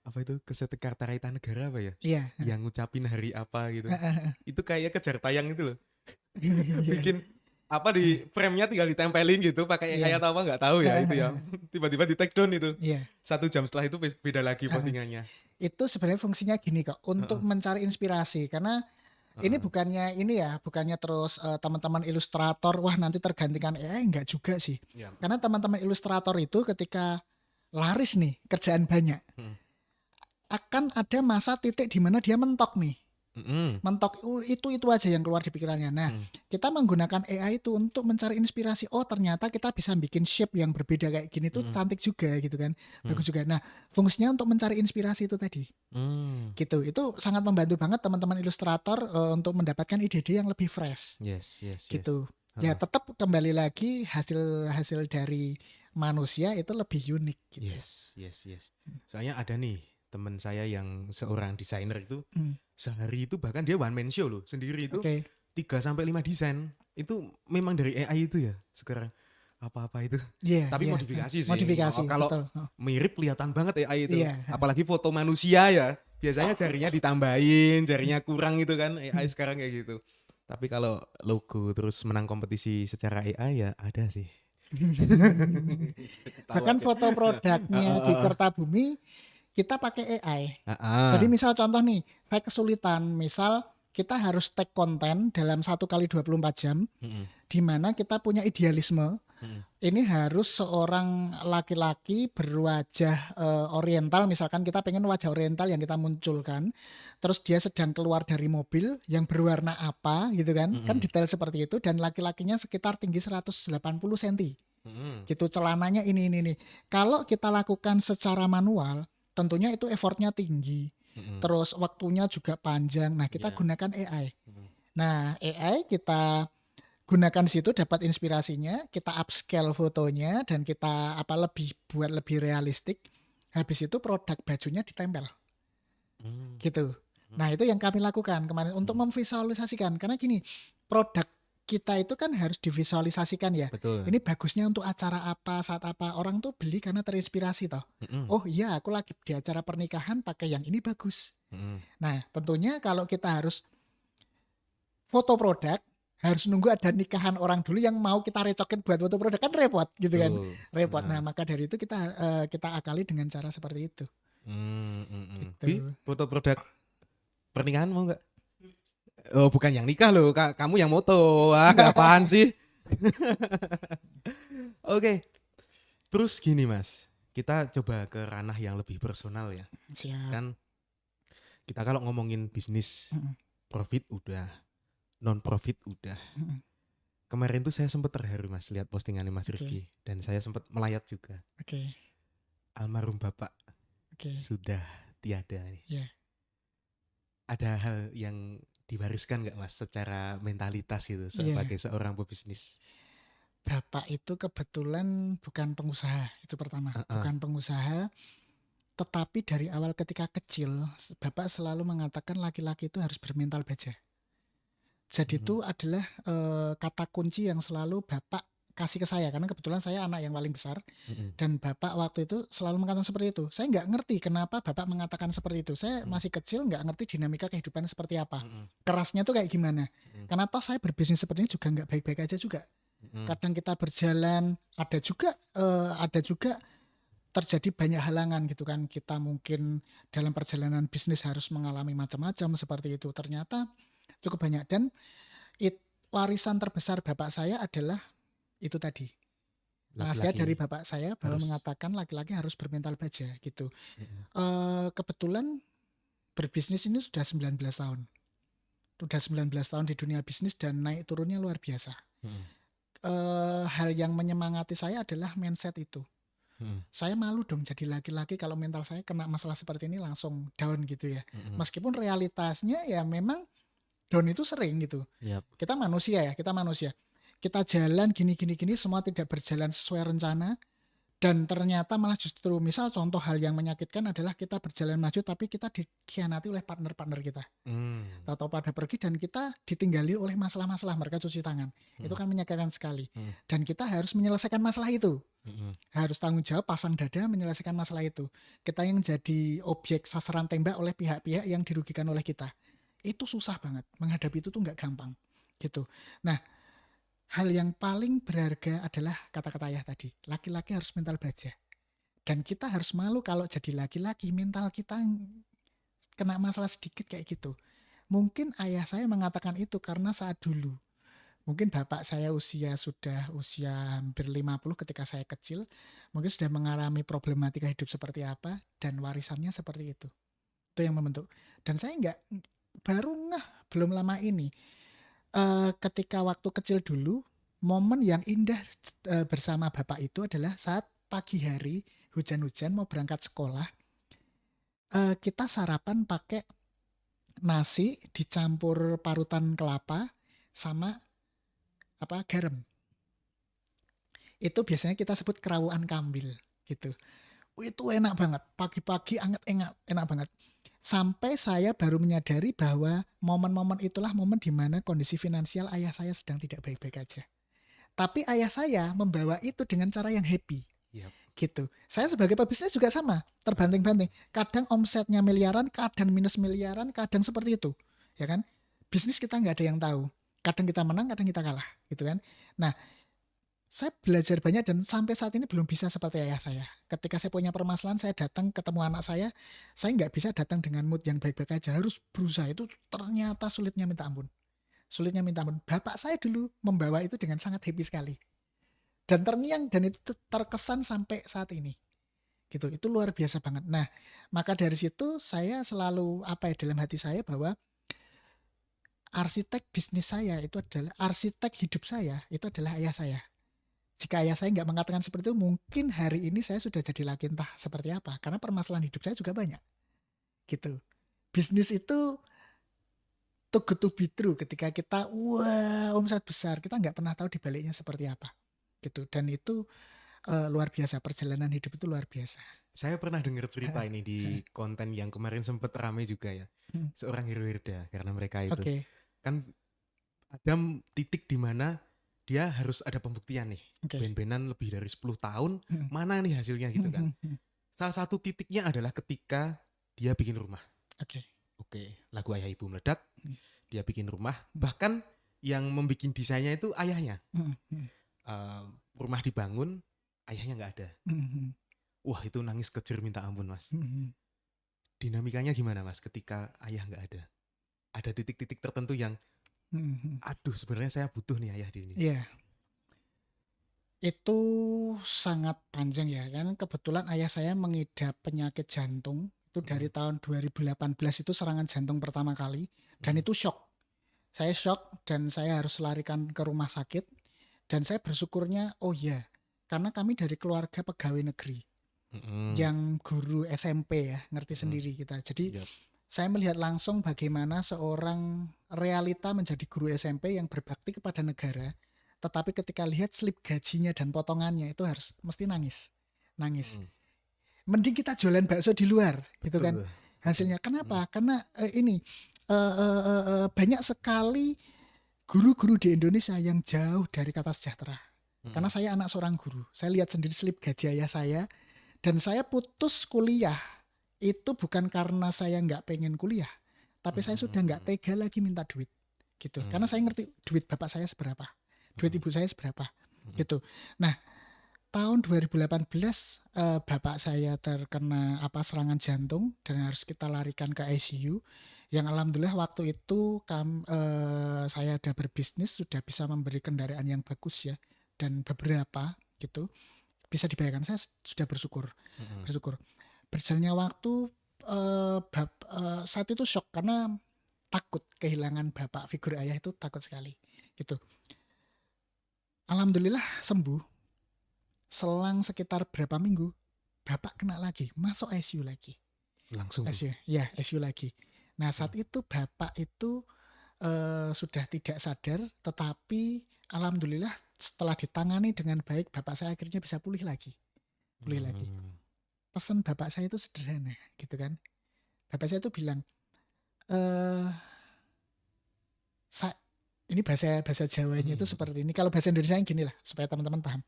apa itu kesetek Kartaraytanegara apa ya? Iya. Yang ngucapin hari apa gitu. Itu kayak kejar tayang itu loh. Bikin apa di frame-nya tinggal ditempelin gitu pakai kayak apa nggak tahu ya itu ya. Tiba-tiba di take down itu. 1 jam setelah itu beda lagi postingannya. Itu sebenarnya fungsinya gini kok, untuk mencari inspirasi karena ini bukannya terus teman-teman ilustrator wah nanti tergantikan AI, enggak juga sih. Karena teman-teman ilustrator itu ketika laris nih, kerjaan banyak. Akan ada masa titik di mana dia mentok nih. Mentok itu aja yang keluar di pikirannya. Nah, kita menggunakan AI itu untuk mencari inspirasi. Oh, ternyata kita bisa bikin shape yang berbeda kayak gini tuh cantik juga gitu kan. Bagus juga. Nah, fungsinya untuk mencari inspirasi itu tadi. Gitu. Itu sangat membantu banget teman-teman ilustrator untuk mendapatkan ide-ide yang lebih fresh. Yes. Gitu. Ya, tetap kembali lagi hasil dari manusia itu lebih unik gitu. Yes. Soalnya ada nih teman saya yang seorang desainer itu sehari itu bahkan dia one man show loh sendiri itu 3-5 desain itu memang dari AI itu ya sekarang apa-apa itu tapi modifikasi sih kalau mirip kelihatan banget AI itu apalagi foto manusia ya biasanya jarinya ditambahin jarinya kurang gitu kan AI sekarang kayak gitu tapi kalau logo terus menang kompetisi secara AI ya ada sih. Bahkan foto produknya di Kertabumi kita pakai AI. Jadi misal contoh nih, saya kesulitan, misal kita harus tag konten dalam 1x24 jam, di mana kita punya idealisme. Ini harus seorang laki-laki berwajah oriental, misalkan kita pengen wajah oriental yang kita munculkan, terus dia sedang keluar dari mobil yang berwarna apa gitu kan, kan detail seperti itu, dan laki-lakinya sekitar tinggi 180 cm. Gitu, celananya ini. Kalau kita lakukan secara manual, tentunya itu effortnya tinggi, terus waktunya juga panjang. Nah, kita gunakan AI. Nah, AI kita gunakan situ dapat inspirasinya, kita upscale fotonya dan kita buat lebih realistik. Habis itu produk bajunya ditempel. Gitu. Nah, itu yang kami lakukan kemarin untuk memvisualisasikan. Karena gini, produk kita itu kan harus divisualisasikan ya. Betul. Ini bagusnya untuk acara apa, saat apa. Orang tuh beli karena terinspirasi toh. Oh iya, aku lagi di acara pernikahan pakai yang ini bagus. Nah, tentunya kalau kita harus foto produk, harus nunggu ada nikahan orang dulu yang mau kita recokin buat foto produk, kan repot gitu kan. Repot. Nah, maka dari itu kita akali dengan cara seperti itu. Gitu. Foto produk pernikahan mau nggak? Oh, bukan yang nikah loh, kamu yang moto. Apaan sih? Oke. Terus gini Mas, kita coba ke ranah yang lebih personal ya. Siap. Kan kita kalau ngomongin bisnis, profit udah, non profit udah. Kemarin tuh saya sempat terharu Mas lihat postingannya Mas Rifki dan saya sempat melayat juga. Almarhum Bapak sudah tiada nih. Ada hal yang diwariskan nggak Mas secara mentalitas gitu sebagai seorang pebisnis? Bapak itu kebetulan bukan pengusaha, itu pertama. Bukan pengusaha, tetapi dari awal ketika kecil, Bapak selalu mengatakan laki-laki itu harus bermental baja. Jadi itu adalah kata kunci yang selalu Bapak kasih ke saya, karena kebetulan saya anak yang paling besar, dan Bapak waktu itu selalu mengatakan seperti itu. Saya nggak ngerti kenapa Bapak mengatakan seperti itu. Saya masih kecil, nggak ngerti dinamika kehidupan seperti apa. Kerasnya tuh kayak gimana. Karena toh saya berbisnis seperti ini juga nggak baik-baik aja juga. Kadang kita berjalan, ada juga terjadi banyak halangan gitu kan. Kita mungkin dalam perjalanan bisnis harus mengalami macam-macam seperti itu. Ternyata cukup banyak, dan warisan terbesar Bapak saya adalah itu tadi. Nasihat dari Bapak saya bahwa mengatakan laki-laki harus bermental baja gitu. Kebetulan berbisnis ini sudah 19 tahun. Sudah 19 tahun di dunia bisnis dan naik turunnya luar biasa. Hal yang menyemangati saya adalah mindset itu. Saya malu dong jadi laki-laki kalau mental saya kena masalah seperti ini langsung down gitu ya. Meskipun realitasnya ya memang down itu sering gitu. Kita manusia. Kita jalan gini semua tidak berjalan sesuai rencana, dan ternyata malah justru misal contoh hal yang menyakitkan adalah kita berjalan maju tapi kita dikhianati oleh partner-partner kita. Tahu-tahu pada pergi dan kita ditinggali oleh masalah-masalah, mereka cuci tangan. Itu kan menyakitkan sekali. Dan kita harus menyelesaikan masalah itu. Harus tanggung jawab, pasang dada menyelesaikan masalah itu. Kita yang jadi objek sasaran tembak oleh pihak-pihak yang dirugikan oleh kita. Itu susah banget. Menghadapi itu tuh nggak gampang gitu. Nah, hal yang paling berharga adalah kata-kata ayah tadi. Laki-laki harus mental baja. Dan kita harus malu kalau jadi laki-laki mental kita kena masalah sedikit kayak gitu. Mungkin ayah saya mengatakan itu karena saat dulu. Mungkin bapak saya sudah usia hampir 50 ketika saya kecil. Mungkin sudah mengalami problematika hidup seperti apa. Dan warisannya seperti itu. Itu yang membentuk. Dan saya baru belum lama ini. Ketika waktu kecil dulu, momen yang indah bersama bapak itu adalah saat pagi hari hujan-hujan mau berangkat sekolah, kita sarapan pakai nasi dicampur parutan kelapa sama garam. Itu biasanya kita sebut kerawuan kambil gitu. Itu enak banget, pagi-pagi enak banget. Sampai saya baru menyadari bahwa momen-momen itulah momen di mana kondisi finansial ayah saya sedang tidak baik-baik aja. Tapi ayah saya membawa itu dengan cara yang happy. Gitu. Saya sebagai pebisnis juga sama, terbanting-banting. Kadang omsetnya miliaran, kadang minus miliaran, kadang seperti itu. Ya kan? Bisnis kita nggak ada yang tahu. Kadang kita menang, kadang kita kalah. Gitu kan? Nah, saya belajar banyak dan sampai saat ini belum bisa seperti ayah saya. Ketika saya punya permasalahan, saya datang ketemu anak saya nggak bisa datang dengan mood yang baik-baik aja. Harus berusaha, itu ternyata sulitnya minta ampun. Bapak saya dulu membawa itu dengan sangat happy sekali. Dan terngiang, dan itu terkesan sampai saat ini. Gitu, itu luar biasa banget. Nah, maka dari situ saya selalu dalam hati saya bahwa arsitek bisnis saya itu adalah, arsitek hidup saya itu adalah ayah saya. Jika ayah saya nggak mengatakan seperti itu, mungkin hari ini saya sudah jadi laki entah seperti apa. Karena permasalahan hidup saya juga banyak. Gitu. Bisnis itu too good to be true. Ketika kita, omset besar, kita nggak pernah tahu dibaliknya seperti apa. Gitu. Dan itu luar biasa. Perjalanan hidup itu luar biasa. Saya pernah dengar cerita ini di konten yang kemarin sempat ramai juga ya. Seorang Hero Wirda, karena mereka itu. Kan ada titik di mana dia harus ada pembuktian nih. Ben-benan lebih dari 10 tahun, mana nih hasilnya gitu kan. Salah satu titiknya adalah ketika dia bikin rumah. Lagu Ayah Ibu meledak, dia bikin rumah. Bahkan yang membuat desainnya itu ayahnya. Rumah dibangun, ayahnya nggak ada. Wah, itu nangis kejer minta ampun, Mas. Dinamikanya gimana, Mas, ketika ayah nggak ada? Ada titik-titik tertentu yang aduh, sebenarnya saya butuh nih ayah di ini. Iya. Itu sangat panjang ya kan. Kebetulan ayah saya mengidap penyakit jantung. Itu dari tahun 2018 itu serangan jantung pertama kali. Dan itu shock. Saya shock dan saya harus larikan ke rumah sakit. Dan saya bersyukurnya, karena kami dari keluarga pegawai negeri. Yang guru SMP ya, ngerti sendiri kita. Jadi saya melihat langsung bagaimana seorang realita menjadi guru SMP yang berbakti kepada negara, tetapi ketika lihat slip gajinya dan potongannya itu harus mesti nangis. Mending kita jualan bakso di luar gitu kan hasilnya. Kenapa? Karena ini banyak sekali guru-guru di Indonesia yang jauh dari kata sejahtera. Karena saya anak seorang guru, saya lihat sendiri slip gaji ayah saya, dan saya putus kuliah itu bukan karena saya nggak pengen kuliah, tapi saya sudah nggak tega lagi minta duit gitu. Karena saya ngerti duit bapak saya seberapa, duit ibu saya seberapa gitu. Nah, tahun 2018 bapak saya terkena serangan jantung dan harus kita larikan ke ICU. Yang alhamdulillah waktu itu saya ada berbisnis, sudah bisa memberi kendaraan yang bagus ya, dan beberapa gitu bisa dibayarkan. Saya sudah bersyukur. Berjalannya waktu saat itu shock karena takut kehilangan bapak, figur ayah itu takut sekali gitu. Alhamdulillah sembuh. Selang sekitar berapa minggu, bapak kena lagi, masuk ICU lagi. Langsung? ICU lagi. Nah saat itu bapak itu sudah tidak sadar, tetapi alhamdulillah setelah ditangani dengan baik, bapak saya akhirnya bisa pulih lagi. Pesan bapak saya itu sederhana, gitu kan. Bapak saya itu bilang, ini bahasa Jawanya itu seperti ini. Kalau bahasa Indonesia gini lah, supaya teman-teman paham.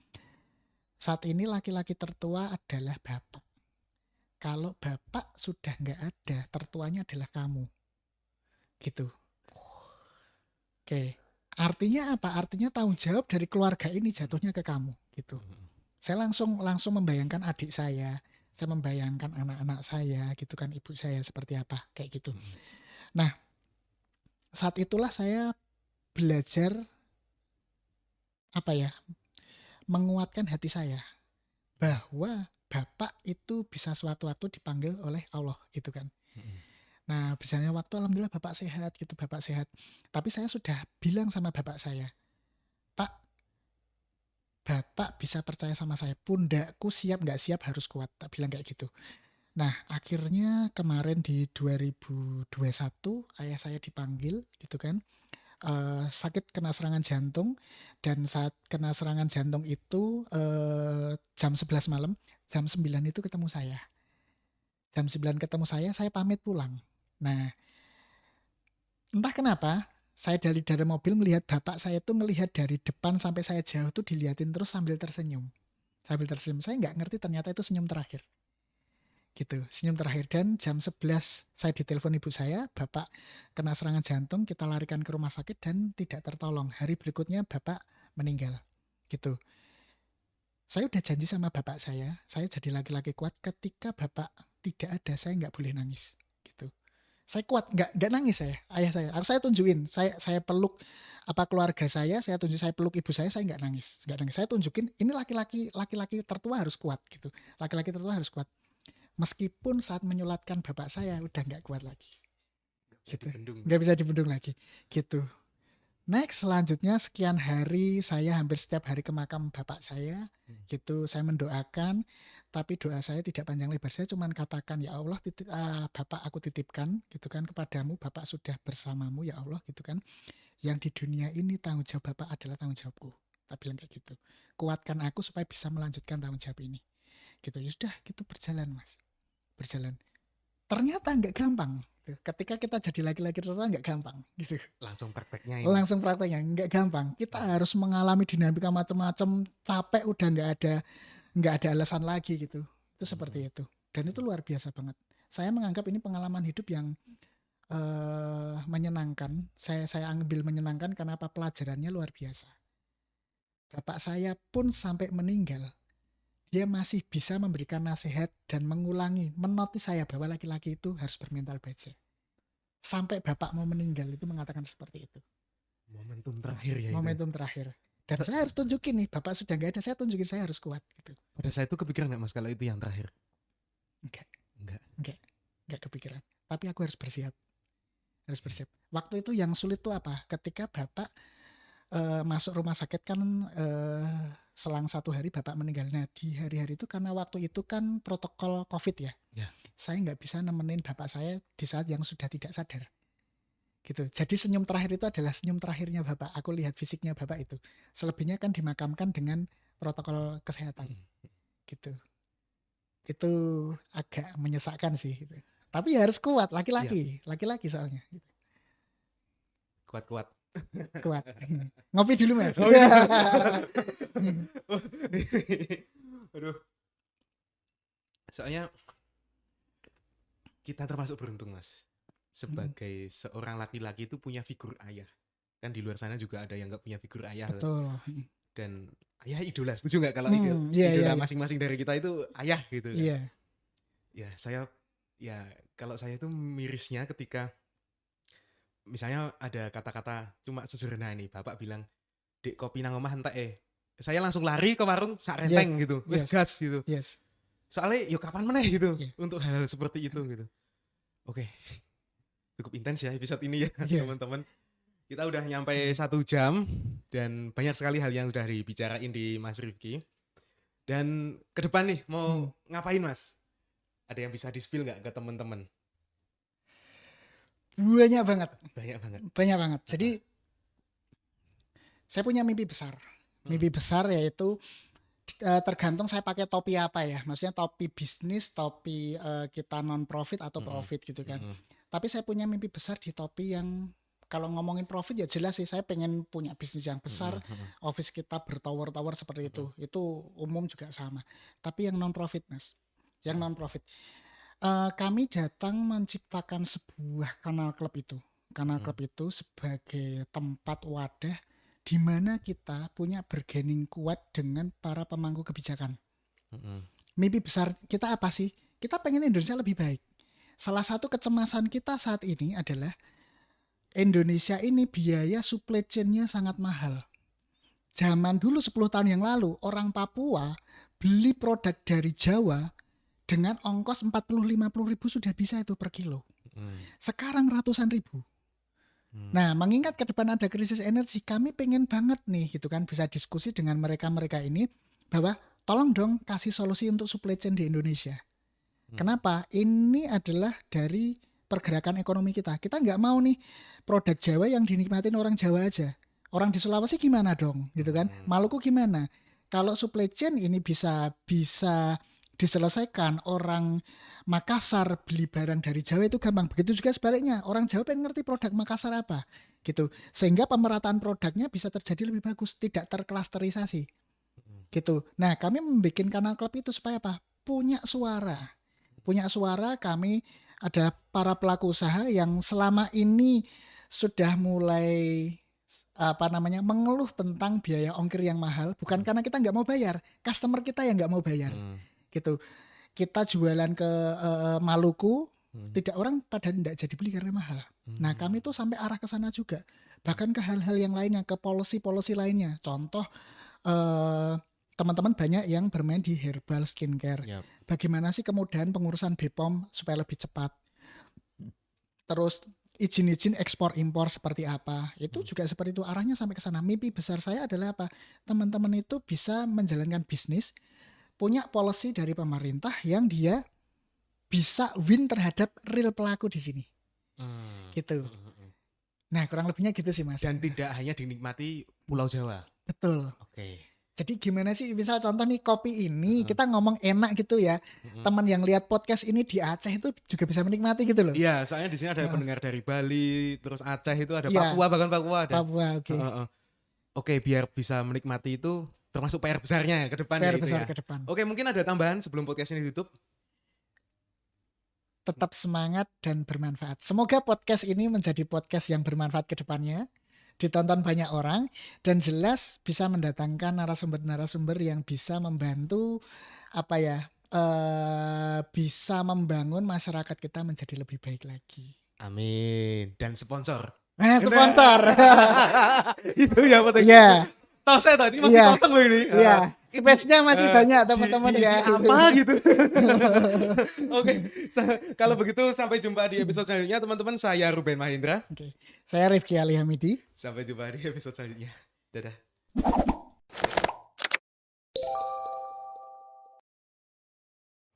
Saat ini laki-laki tertua adalah bapak. Kalau bapak sudah nggak ada, tertuanya adalah kamu. Gitu. Oke. Artinya apa? Artinya tanggung jawab dari keluarga ini jatuhnya ke kamu. Gitu. Saya langsung membayangkan adik saya membayangkan anak-anak saya, gitu kan, ibu saya seperti apa, kayak gitu. Nah, saat itulah saya belajar menguatkan hati saya bahwa bapak itu bisa suatu-waktu dipanggil oleh Allah gitu kan. Nah biasanya waktu alhamdulillah bapak sehat gitu, bapak sehat. Tapi saya sudah bilang sama bapak saya, Pak, bapak bisa percaya sama saya, pundakku siap nggak siap harus kuat, tak bilang kayak gitu. Nah akhirnya kemarin di 2021 ayah saya dipanggil gitu kan. Sakit kena serangan jantung, dan saat kena serangan jantung itu jam 11 malam, jam 9 itu ketemu saya. Jam 9 ketemu saya pamit pulang. Nah, entah kenapa saya dari mobil melihat bapak saya tuh ngelihat dari depan sampai saya jauh tuh diliatin terus sambil tersenyum. Saya nggak ngerti ternyata itu senyum terakhir. Gitu, senyum terakhir. Dan jam 11 saya ditelepon ibu saya, bapak kena serangan jantung, kita larikan ke rumah sakit dan tidak tertolong. Hari berikutnya bapak meninggal. Gitu. Saya udah janji sama bapak saya jadi laki-laki kuat. Ketika bapak tidak ada, saya nggak boleh nangis. Gitu. Saya kuat, nggak nangis ayah saya. Harus saya tunjukin, saya peluk keluarga saya tunjuk, saya peluk ibu saya nggak nangis. Saya tunjukin ini laki-laki tertua harus kuat gitu. Laki-laki tertua harus kuat. Meskipun saat menyulatkan bapak saya udah nggak kuat lagi, nggak bisa dibendung lagi, gitu. Next, selanjutnya sekian hari saya hampir setiap hari ke makam bapak saya, gitu. Saya mendoakan, tapi doa saya tidak panjang lebar. Saya cuma katakan, ya Allah, bapak aku titipkan, gitu kan, kepadamu. Bapak sudah bersamamu, ya Allah, gitu kan. Yang di dunia ini tanggung jawab bapak adalah tanggung jawabku. Tak bilang kayak gitu. Kuatkan aku supaya bisa melanjutkan tanggung jawab ini, gitu. Sudah, gitu berjalan mas. Berjalan. Ternyata nggak gampang. Ketika kita jadi laki-laki tertua nggak gampang gitu. Langsung prakteknya nggak gampang. Kita harus mengalami dinamika macam-macam, capek udah nggak ada alasan lagi gitu. Itu seperti itu. Dan itu luar biasa banget. Saya menganggap ini pengalaman hidup yang menyenangkan. Saya ambil menyenangkan karena apa, pelajarannya luar biasa. Bapak saya pun sampai meninggal, dia masih bisa memberikan nasihat dan menotis saya bahwa laki-laki itu harus bermental baja. Sampai bapak mau meninggal itu mengatakan seperti itu. Momentum terakhir ya. Momentum terakhir. Dan saya harus tunjukin nih, bapak sudah nggak ada, saya tunjukin saya harus kuat gitu. Pada saat itu kepikiran nggak mas kalau itu yang terakhir? Enggak kepikiran. Tapi aku harus bersiap. Waktu itu yang sulit tuh apa? Ketika bapak masuk rumah sakit kan, selang 1 hari bapak meninggal. Nah di hari-hari itu karena waktu itu kan protokol COVID ya. Saya nggak bisa nemenin bapak saya di saat yang sudah tidak sadar gitu. Jadi senyum terakhir itu adalah senyum terakhirnya Bapak. Aku lihat fisiknya Bapak itu. Selebihnya kan dimakamkan dengan protokol kesehatan. Gitu. Itu agak menyesakkan sih gitu. Tapi ya harus kuat, laki-laki soalnya gitu. Kuat. Kuat. Ngopi dulu Mas. Aduh. Soalnya kita termasuk beruntung Mas. Sebagai seorang laki-laki itu punya figur ayah. Kan di luar sana juga ada yang nggak punya figur ayah. Betul. Dan ayah idola, setuju nggak kalau iya. masing-masing dari kita itu ayah gitu kan? Iya. Kalau saya itu mirisnya ketika misalnya ada kata-kata cuma sesederhana ini, bapak bilang, "Dek, kopi nang omah entek saya langsung lari ke warung sak renteng gitu, wes gas gitu. Yes. Soalnya yuk kapan meneh gitu untuk hal seperti itu gitu. Oke. Cukup intens ya episode ini ya teman-teman. Kita udah nyampe 1 jam dan banyak sekali hal yang udah dibicarain di Mas Rifki. Dan ke depan nih mau ngapain Mas? Ada yang bisa di-spill nggak ke teman-teman? Banyak banget. Banyak banget. Jadi saya punya mimpi besar. Mimpi besar yaitu tergantung saya pakai topi apa ya. Maksudnya topi bisnis, topi kita non profit atau profit gitu kan. Tapi saya punya mimpi besar di topi yang kalau ngomongin profit ya jelas sih saya pengen punya bisnis yang besar, office kita bertower-tower seperti itu. Itu umum juga sama. Tapi yang non profit Mas. Yang non profit. Kami datang menciptakan sebuah kanal klub itu. Kanal klub itu sebagai tempat wadah di mana kita punya bargaining kuat dengan para pemangku kebijakan. Mimpi besar kita apa sih? Kita pengen Indonesia lebih baik. Salah satu kecemasan kita saat ini adalah Indonesia ini biaya supply chain-nya sangat mahal. Zaman dulu 10 tahun yang lalu orang Papua beli produk dari Jawa dengan ongkos 40-50 ribu sudah bisa itu per kilo. Sekarang ratusan ribu. Nah, mengingat ke depan ada krisis energi, kami pengen banget nih gitu kan bisa diskusi dengan mereka-mereka ini bahwa tolong dong kasih solusi untuk supply chain di Indonesia. Kenapa? Ini adalah dari pergerakan ekonomi kita. Kita nggak mau nih produk Jawa yang dinikmatin orang Jawa aja. Orang di Sulawesi gimana dong, gitu kan? Maluku gimana? Kalau supply chain ini bisa diselesaikan, orang Makassar beli barang dari Jawa itu gampang. Begitu juga sebaliknya, orang Jawa pengen ngerti produk Makassar apa, gitu. Sehingga pemerataan produknya bisa terjadi lebih bagus, tidak terklasterisasi, gitu. Nah, kami membuat kanal klub itu supaya apa? Punya suara, kami ada para pelaku usaha yang selama ini sudah mulai mengeluh tentang biaya ongkir yang mahal, bukan karena kita nggak mau bayar, customer kita yang nggak mau bayar, gitu. Kita jualan ke Maluku, tidak orang pada tidak jadi beli karena mahal. Nah, kami tuh sampai arah ke sana juga, bahkan ke hal-hal yang lainnya, ke policy lainnya. Contoh teman-teman banyak yang bermain di herbal skincare. Bagaimana sih kemudahan pengurusan BPOM supaya lebih cepat? Terus izin-izin ekspor impor seperti apa? Itu juga seperti itu, arahnya sampai ke sana. Mimpi besar saya adalah apa? Teman-teman itu bisa menjalankan bisnis, punya policy dari pemerintah yang dia bisa win terhadap real pelaku di sini. Gitu. Nah, kurang lebihnya gitu sih, Mas. Dan tidak hanya dinikmati Pulau Jawa. Betul. Oke. Jadi gimana sih, misal contoh nih kopi ini kita ngomong enak gitu ya, teman yang lihat podcast ini di Aceh itu juga bisa menikmati gitu loh. Iya, soalnya di sini ada pendengar dari Bali, terus Aceh itu ada Papua, bahkan Papua ada. Papua, oke. Oke, biar bisa menikmati itu termasuk PR besarnya ke depan. PR besar ke depan. Oke, mungkin ada tambahan sebelum podcast ini ditutup. Tetap semangat dan bermanfaat. Semoga podcast ini menjadi podcast yang bermanfaat ke depannya, ditonton banyak orang, dan jelas bisa mendatangkan narasumber-narasumber yang bisa membantu bisa membangun masyarakat kita menjadi lebih baik lagi. Amin. Dan sponsor. Sponsor. Itu ya penting. Iya. Tahu saya tadi masih kosong loh ini. Iya. Space-nya masih banyak teman-teman ya. Apa gitu. Oke. Kalau begitu sampai jumpa di episode selanjutnya teman-teman. Saya Ruben Mahindra. Oke. Saya Rifki Ali Hamidi. Sampai jumpa di episode selanjutnya. Dadah.